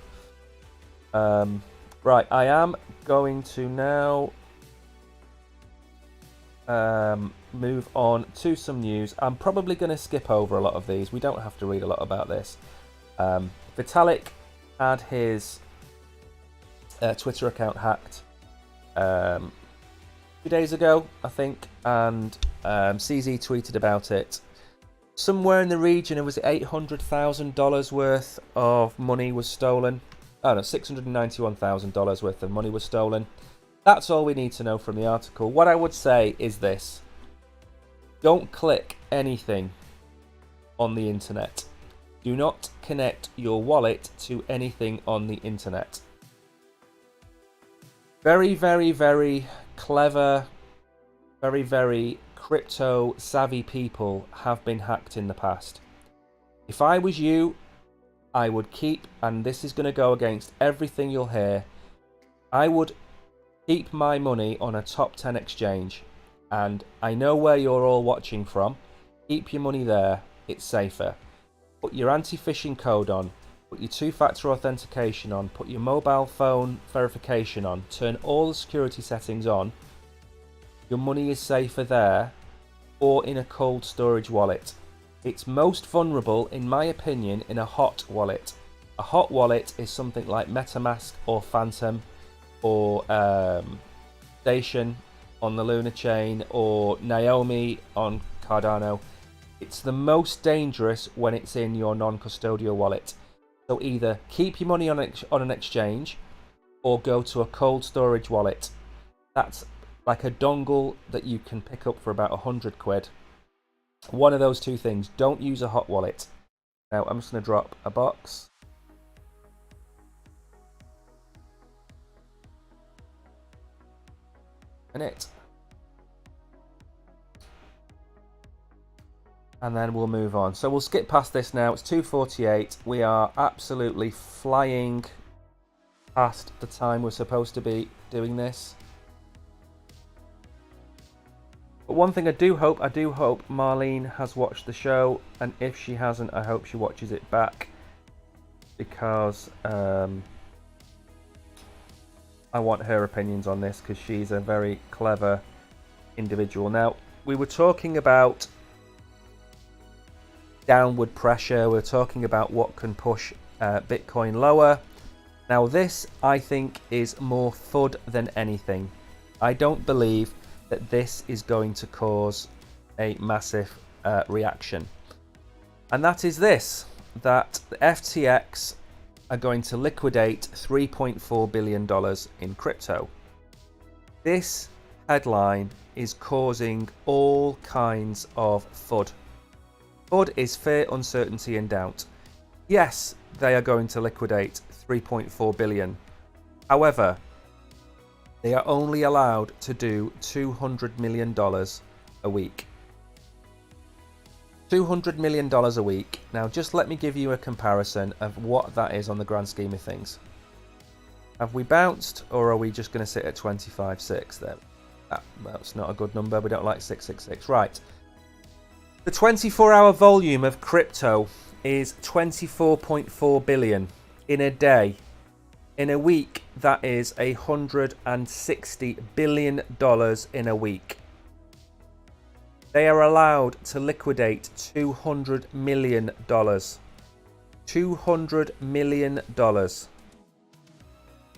Right, I am going to now move on to some news. I'm probably going to skip over a lot of these. We don't have to read a lot about this. Vitalik had his Twitter account hacked. 2 days ago, I think, and CZ tweeted about it. Somewhere in the region, it was $800,000 worth of money was stolen. Oh no, $691,000 worth of money was stolen. That's all we need to know from the article. What I would say is this. Don't click anything on the internet. Do not connect your wallet to anything on the internet. Very, very, very clever, very, very crypto savvy people have been hacked in the past. If I was you, I would keep, and this is going to go against everything you'll hear, I would keep my money on a top 10 exchange. And I know where you're all watching from. Keep your money there, it's safer. Put your anti-phishing code on, put your two-factor authentication on, put your mobile phone verification on, turn all the security settings on. Your money is safer there or in a cold storage wallet. It's most vulnerable, in my opinion, in a hot wallet. A hot wallet is something like MetaMask or Phantom or Station on the Luna chain or Naomi on Cardano. It's the most dangerous when it's in your non-custodial wallet. So either keep your money on an exchange or go to a cold storage wallet. That's like a dongle that you can pick up for about 100 quid. One of those two things. Don't use a hot wallet. Now I'm just going to drop a box. And then we'll move on. So we'll skip past this now. It's 2:48. We are absolutely flying past the time we're supposed to be doing this. But one thing I do hope Marlene has watched the show, and if she hasn't, I hope she watches it back, because I want her opinions on this, because she's a very clever individual. Now, we were talking about downward pressure. We're talking about what can push Bitcoin lower. Now this, I think, is more FUD than anything. I don't believe that this is going to cause a massive reaction. And that is this, that the FTX are going to liquidate $3.4 billion in crypto. This headline is causing all kinds of FUD. FUD is fear, uncertainty and doubt. Yes, they are going to liquidate 3.4 billion. However, they are only allowed to do $200 million a week. $200 million a week. Now just let me give you a comparison of what that is on the grand scheme of things. Have we bounced, or are we just going to sit at 25.6 there? That's not a good number. We don't like 666. Right. The 24-hour volume of crypto is 24.4 billion in a day. In a week, that is $160 billion in a week. They are allowed to liquidate $200 million. $200 million.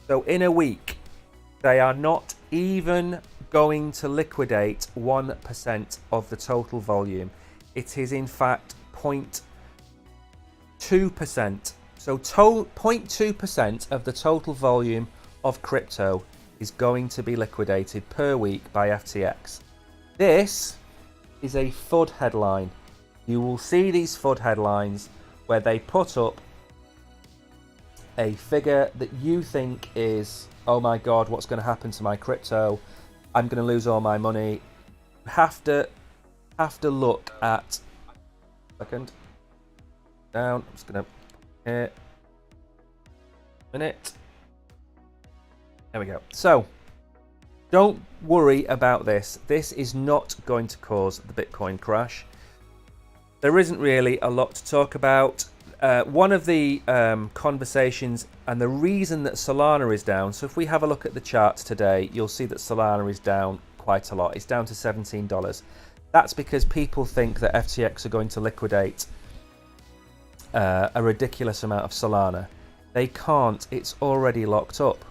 So in a week, they are not even going to liquidate 1% of the total volume. It is in fact 0.2%. So 0.2% of the total volume of crypto is going to be liquidated per week by FTX. This is a FUD headline. You will see these FUD headlines where they put up a figure that you think is, oh my god, what's going to happen to my crypto? I'm going to lose all my money. Have to look at, second, down, I'm just going to, here, minute, there we go. So, don't worry about this. This is not going to cause the Bitcoin crash. There isn't really a lot to talk about. One of the conversations, and the reason that Solana is down, so if we have a look at the charts today, you'll see that Solana is down quite a lot. It's down to $17. That's because people think that FTX are going to liquidate a ridiculous amount of Solana. They can't. It's already locked up.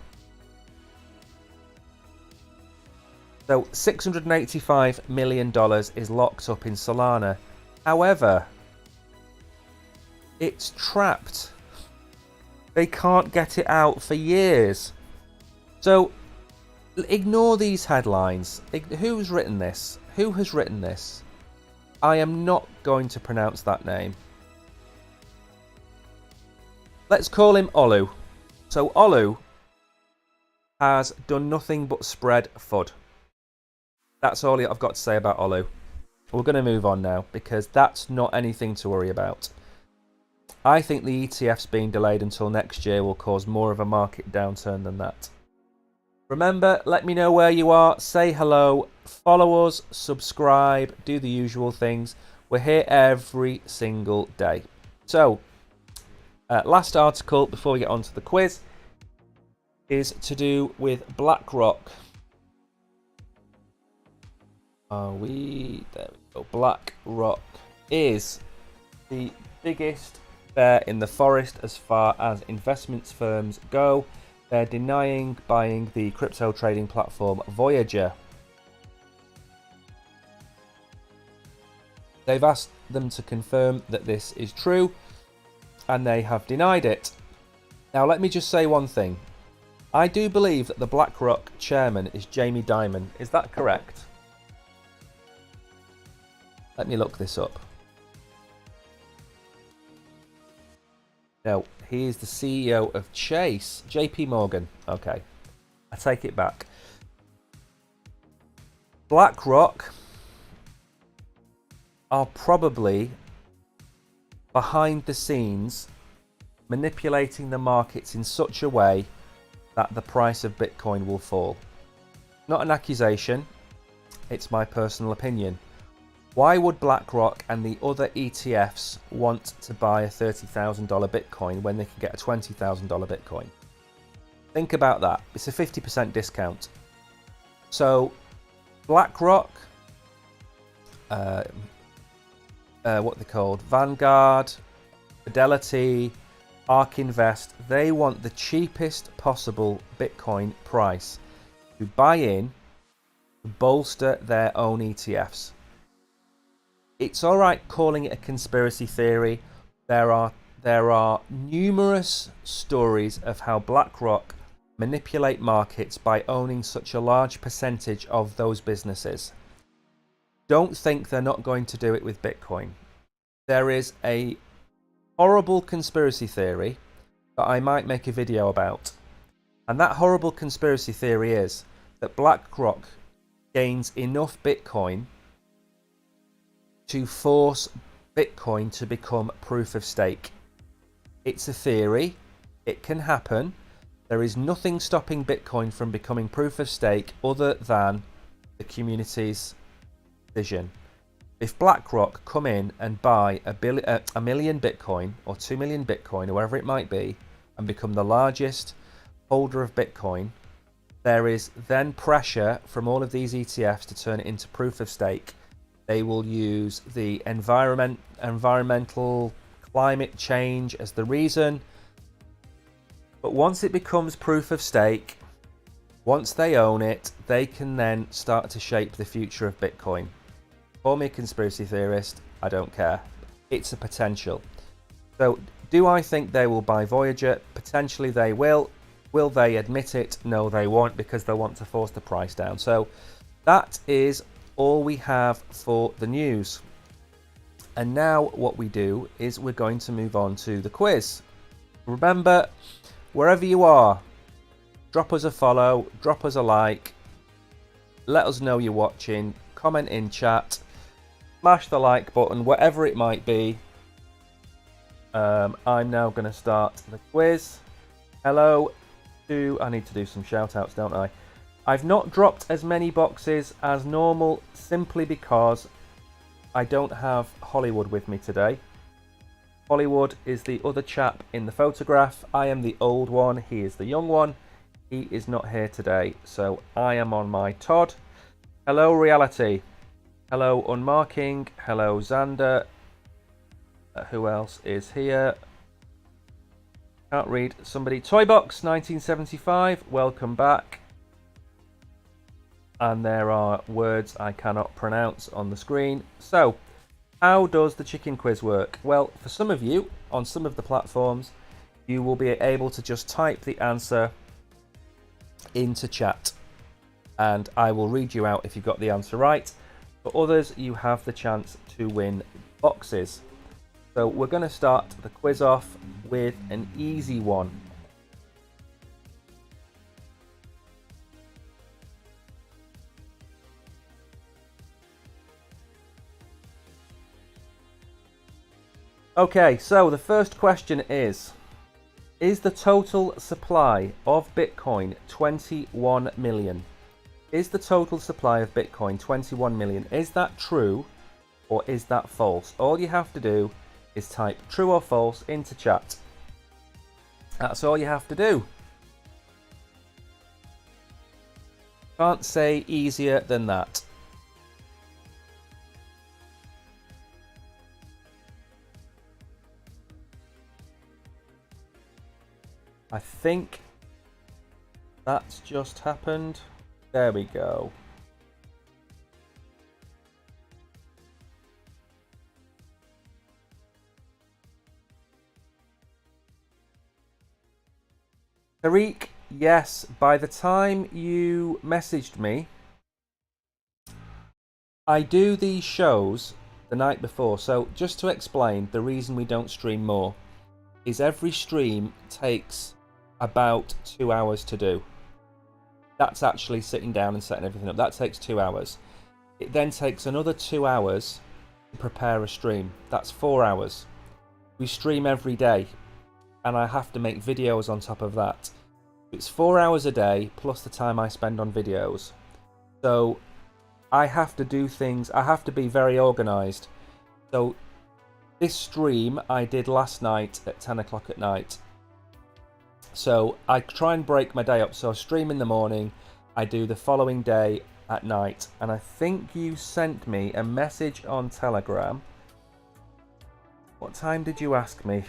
So $685 million is locked up in Solana. However, it's trapped. They can't get it out for years. So ignore these headlines. Who's written this? Who has written this? I am not going to pronounce that name. Let's call him Olu. So Olu has done nothing but spread FUD. That's all I've got to say about Olu. We're going to move on now because that's not anything to worry about. I think the ETFs being delayed until next year will cause more of a market downturn than that. Remember, let me know where you are, say hello, follow us, subscribe, do the usual things. We're here every single day. So, last article before we get on to the quiz is to do with BlackRock. There we go. BlackRock is the biggest bear in the forest as far as investments firms go. They're denying buying the crypto trading platform Voyager. They've asked them to confirm that this is true, and they have denied it. Now, let me just say one thing. I do believe that the BlackRock chairman is Jamie Dimon. Is that correct? Let me look this up. No, he is the CEO of Chase, JP Morgan. Okay, I take it back. BlackRock are probably behind the scenes manipulating the markets in such a way that the price of Bitcoin will fall. Not an accusation, it's my personal opinion. Why would BlackRock and the other ETFs want to buy a $30,000 Bitcoin when they can get a $20,000 Bitcoin? Think about that. It's a 50% discount. So BlackRock, what they called, Vanguard, Fidelity, ARK Invest, they want the cheapest possible Bitcoin price to buy in to bolster their own ETFs. It's all right calling it a conspiracy theory. There are numerous stories of how BlackRock manipulate markets by owning such a large percentage of those businesses. Don't think they're not going to do it with Bitcoin. There is a horrible conspiracy theory that I might make a video about. And that horrible conspiracy theory is that BlackRock gains enough Bitcoin to force Bitcoin to become proof of stake. It's a theory. It can happen. There is nothing stopping Bitcoin from becoming proof of stake other than the community's decision. If BlackRock come in and buy a million Bitcoin or 2 million Bitcoin or whatever it might be and become the largest holder of Bitcoin, there is then pressure from all of these ETFs to turn it into proof of stake. They will use the environmental climate change as the reason. But once it becomes proof of stake, once they own it, they can then start to shape the future of Bitcoin. Call me a conspiracy theorist, I don't care. It's a potential. So, do I think they will buy Voyager? Potentially they will. Will they admit it? No, they won't, because they'll want to force the price down. So, that is all we have for the news. And now what we do is we're going to move on to the quiz. Remember, wherever you are, drop us a follow, drop us a like, let us know you're watching, comment in chat, smash the like button, whatever it might be. I'm now going to start the quiz. Hello to, I need to do some shout outs, don't I? I've not dropped as many boxes as normal simply because I don't have Hollywood with me today. Hollywood is the other chap in the photograph. I am the old one, he is the young one. He is not here today, so I am on my Todd. Hello Reality. Hello Unmarking. Hello Xander. Who else is here? Can't read. Somebody. Toybox 1975. Welcome back. and there are words I cannot pronounce on the screen. So, how does the chicken quiz work? Well, for some of you, on some of the platforms, you will be able to just type the answer into chat, and I will read you out if you've got the answer right. For others, you have the chance to win boxes. So we're going to start the quiz off with an easy one. Okay, so the first question is the total supply of Bitcoin 21 million? Is the total supply of Bitcoin 21 million? Is that true or is that false? All you have to do is type true or false into chat. That's all you have to do. Can't say easier than that. I think that's just happened. There we go. Tariq, yes, by the time you messaged me, I do these shows the night before. So just to explain, the reason we don't stream more is every stream takes about 2 hours to do. That's actually sitting down and setting everything up. That takes 2 hours. It then takes another 2 hours to prepare a stream. That's 4 hours. We stream every day, and I have to make videos on top of that. It's 4 hours a day plus the time I spend on videos. So I have to do things, I have to be very organised. So this stream I did last night at 10 o'clock at night. So I try and break my day up. So I stream in the morning, I do the following day at night. And I think you sent me a message on Telegram. What time did you ask me?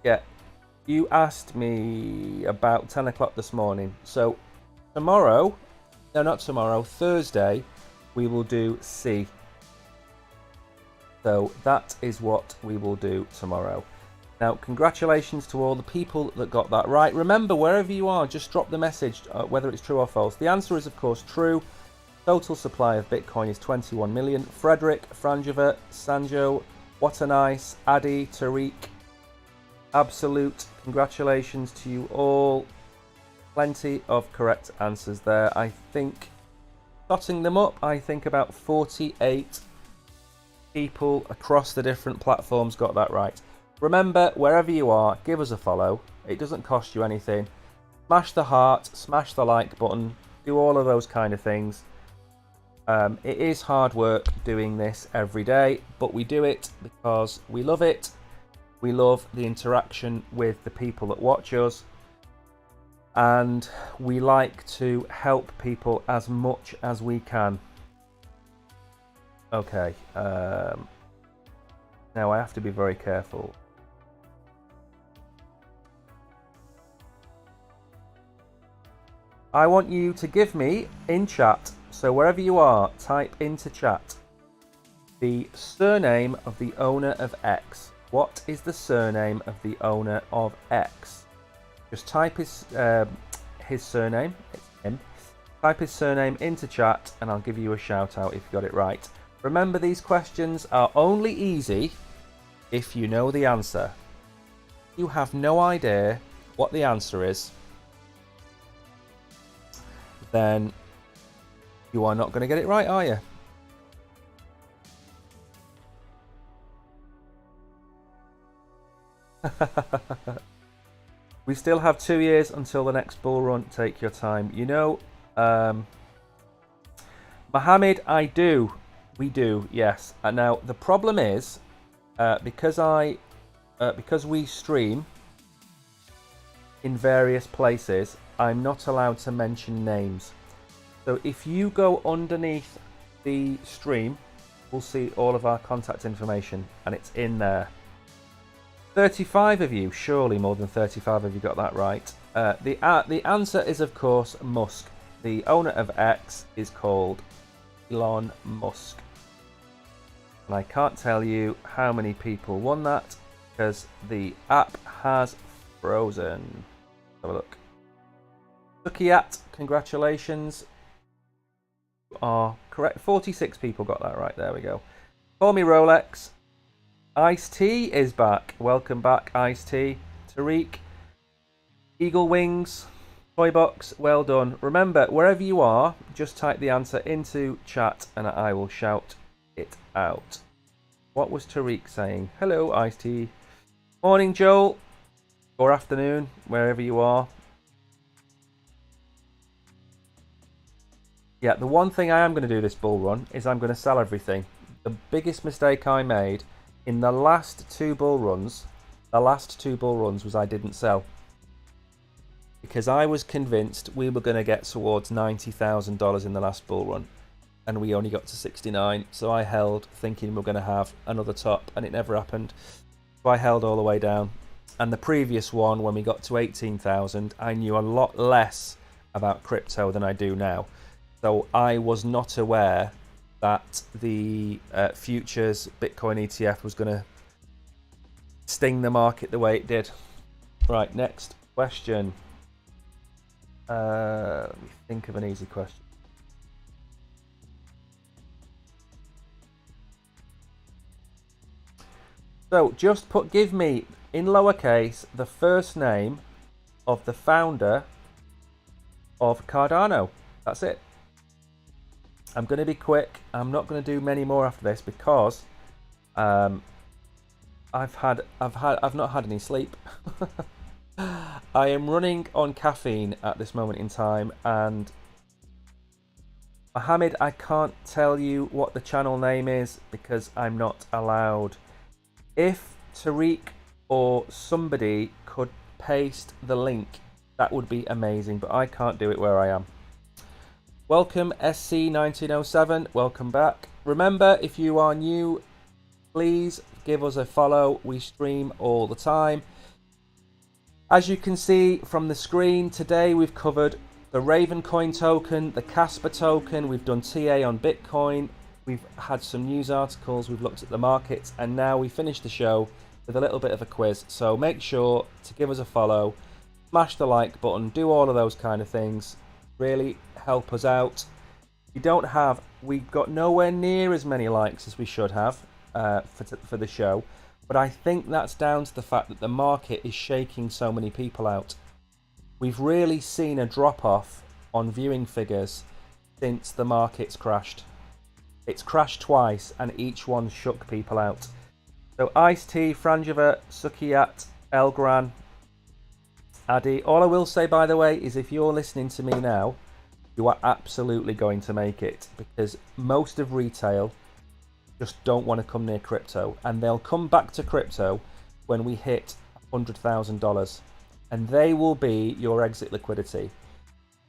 Yeah, you asked me about 10 o'clock this morning. So tomorrow, no, not tomorrow, Thursday, we will do C. So that is what we will do tomorrow. Now, congratulations to all the people that got that right. Remember, wherever you are, just drop the message, whether it's true or false. The answer is, of course, true. Total supply of Bitcoin is 21 million. Frederick, Franjova, Sanjo, What a Nice, Addy, Tariq, absolute congratulations to you all. Plenty of correct answers there. I think, totting them up, I think about 48 people across the different platforms got that right. Remember, wherever you are, give us a follow. It doesn't cost you anything. Smash the heart, smash the like button, do all of those kind of things. It is hard work doing this every day, but we do it because we love it. We love the interaction with the people that watch us. And we like to help people as much as we can. Okay. Now I have to be very careful. I want you to give me in chat, so wherever you are, type into chat the surname of the owner of X. What is the surname of the owner of X? Just type his surname, it's him. Type his surname into chat and I'll give you a shout out if you got it right. Remember, these questions are only easy if you know the answer. You have no idea what the answer is, then you are not going to get it right, are you? We still have 2 years until the next bull run. Take your time. You know, Mohammed, we do, yes. And now the problem is, because we stream in various places, I'm not allowed to mention names. So if you go underneath the stream, we'll see all of our contact information, and it's in there. 35 of you, surely more than 35 of you got that right. The answer is, of course, Musk. the owner of X is called Elon Musk. And I can't tell you how many people won that because the app has frozen. Have a look. Sukiat, congratulations. You are correct. 46 people got that right. There we go. Call me Rolex. Ice-T is back. Welcome back, Ice-T. Tariq. Eagle Wings. Toybox, well done. Remember, wherever you are, just type the answer into chat and I will shout it out. What was Tariq saying? Hello, Ice-T. Morning, Joel. Or afternoon, wherever you are. Yeah, the one thing I am going to do this bull run is I'm going to sell everything. The biggest mistake I made in the last two bull runs was I didn't sell. Because I was convinced we were going to get towards $90,000 in the last bull run. And we only got to 69. So I held thinking we were going to have another top and it never happened. So I held all the way down. And the previous one, when we got to 18,000, I knew a lot less about crypto than I do now. So I was not aware that the futures Bitcoin ETF was going to sting the market the way it did. Right, next question. Let me think of an easy question. So just give me in lowercase the first name of the founder of Cardano. That's it. I'm going to be quick. I'm not going to do many more after this because I've not had any sleep. I am running on caffeine at this moment in time, and Mohammed, I can't tell you what the channel name is because I'm not allowed. If Tariq or somebody could paste the link, that would be amazing, but I can't do it where I am. Welcome SC1907, welcome back. Remember, if you are new, please give us a follow. We stream all the time. As you can see from the screen, today we've covered the Ravencoin token, the KASPA token, we've done TA on Bitcoin, we've had some news articles, we've looked at the markets, and now we finish the show with a little bit of a quiz. So make sure to give us a follow, smash the like button, do all of those kind of things. Really help us out. We've got nowhere near as many likes as we should have for the show. But I think that's down to the fact that the market is shaking so many people out. We've really seen a drop-off on viewing figures since the market's crashed. It's crashed twice and each one shook people out. So Ice-T, Franjava, Sukiat, Elgran, Addy. All I will say, by the way, is if you're listening to me now, you are absolutely going to make it because most of retail just don't want to come near crypto, and they'll come back to crypto when we hit $100,000, and they will be your exit liquidity.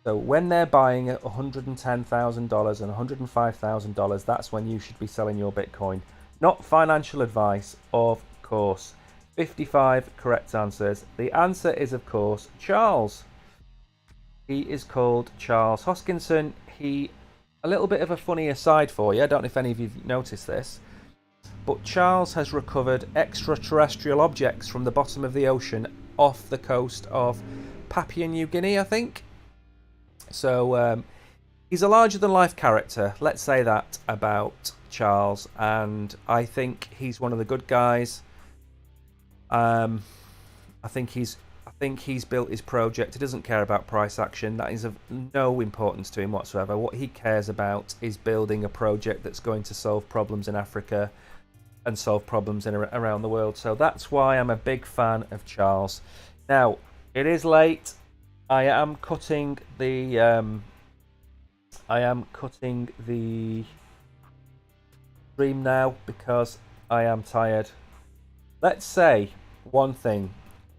So when they're buying at $110,000 and $105,000, that's when you should be selling your Bitcoin. Not financial advice, of course. 55 correct answers. The answer is, of course, Charles. He is called Charles Hoskinson. A little bit of a funny aside for you, I don't know if any of you've noticed this, but Charles has recovered extraterrestrial objects from the bottom of the ocean off the coast of Papua New Guinea, I think. So he's a larger-than-life character, let's say that about Charles, and I think he's one of the good guys. I think he's built his project. He doesn't care about price action. That is of no importance to him whatsoever. What he cares about is building a project that's going to solve problems in Africa and solve problems around the world. So that's why I'm a big fan of Charles. Now, it is late. I am cutting the stream now because I am tired. Let's say one thing.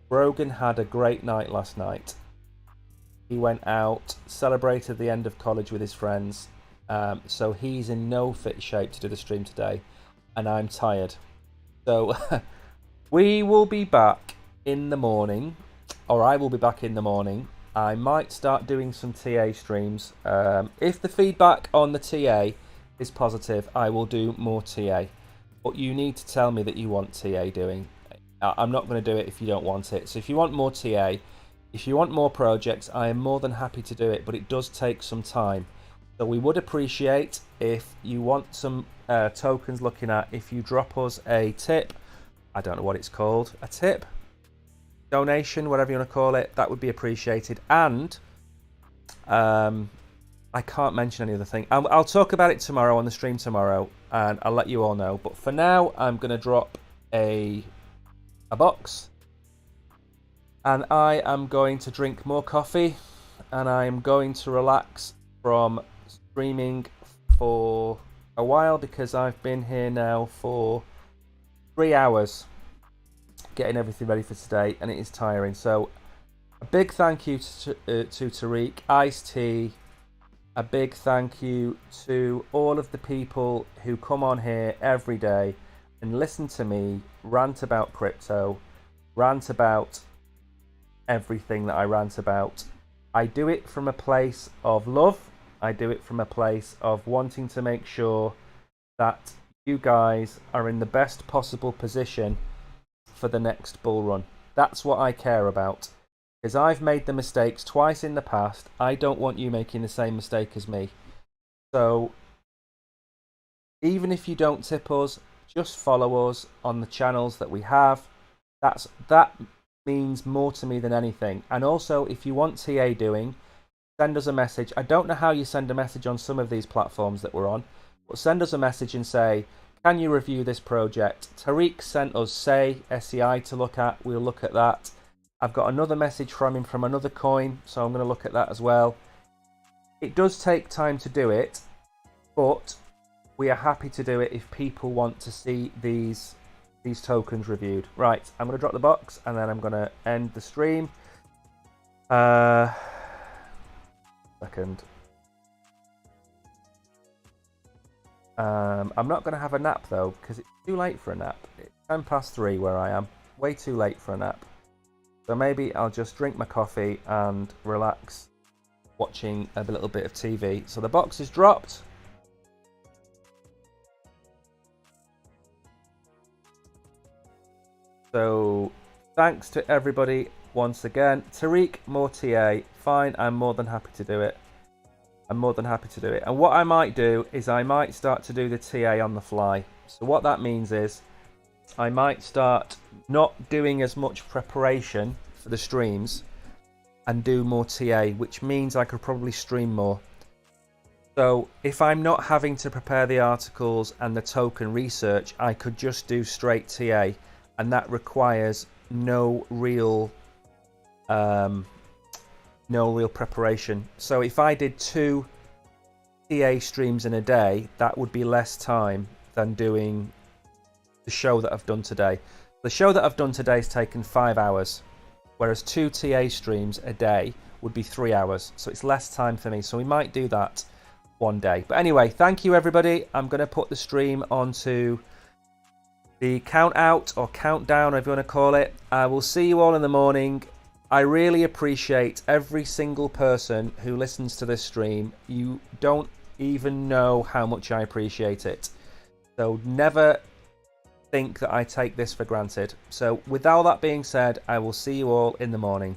Brogan had a great night last night. He went out, celebrated the end of college with his friends, so he's in no fit shape to do the stream today, and I'm tired. So we will be back in the morning, or I will be back in the morning, I might start doing some TA streams. If the feedback on the TA is positive, I will do more TA. But you need to tell me that you want TA doing. I'm not going to do it if you don't want it. So if you want more TA, if you want more projects, I am more than happy to do it, but it does take some time. So we would appreciate if you want some tokens looking at, if you drop us a tip. I don't know what it's called. A tip? Donation, whatever you want to call it. That would be appreciated. And I can't mention any other thing. I'll talk about it tomorrow on the stream tomorrow, and I'll let you all know. But for now, I'm going to drop a box, and I am going to drink more coffee, and I am going to relax from streaming for a while, because I've been here now for 3 hours getting everything ready for today, and it is tiring. So a big thank you to Tariq, Ice-T, a big thank you to all of the people who come on here every day and listen to me rant about crypto, rant about everything that I rant about. I do it from a place of love. I do it from a place of wanting to make sure that you guys are in the best possible position for the next bull run. That's what I care about, because I've made the mistakes twice in the past. I don't want you making the same mistake as me. So even if you don't tip us, just follow us on the channels that we have. That means more to me than anything. And also, if you want TA doing, send us a message. I don't know how you send a message on some of these platforms that we're on, but send us a message and say, can you review this project? Tariq sent us SEI to look at. We'll look at that. I've got another message from him from another coin, so I'm going to look at that as well. It does take time to do it, but we are happy to do it if people want to see these tokens reviewed. Right, I'm going to drop the box, and then I'm going to end the stream. Second. I'm not going to have a nap though, because it's too late for a nap. It's 3:10 where I am. Way too late for a nap. So maybe I'll just drink my coffee and relax watching a little bit of TV. So the box is dropped. So thanks to everybody once again. Tariq, more TA. Fine, I'm more than happy to do it. I'm more than happy to do it. And what I might do is I might start to do the TA on the fly. So what that means is I might start not doing as much preparation for the streams and do more TA, which means I could probably stream more. So if I'm not having to prepare the articles and the token research, I could just do straight TA, and that requires no real preparation. So if I did 2 TA streams in a day, that would be less time than doing the show that I've done today. The show that I've done today has taken 5 hours, whereas 2 TA streams a day would be 3 hours. So it's less time for me. So we might do that one day. But anyway, thank you everybody. I'm going to put the stream onto the count out or countdown, whatever you want to call it. I will see you all in the morning. I really appreciate every single person who listens to this stream. You don't even know how much I appreciate it. So never think that I take this for granted. So with all that being said, I will see you all in the morning.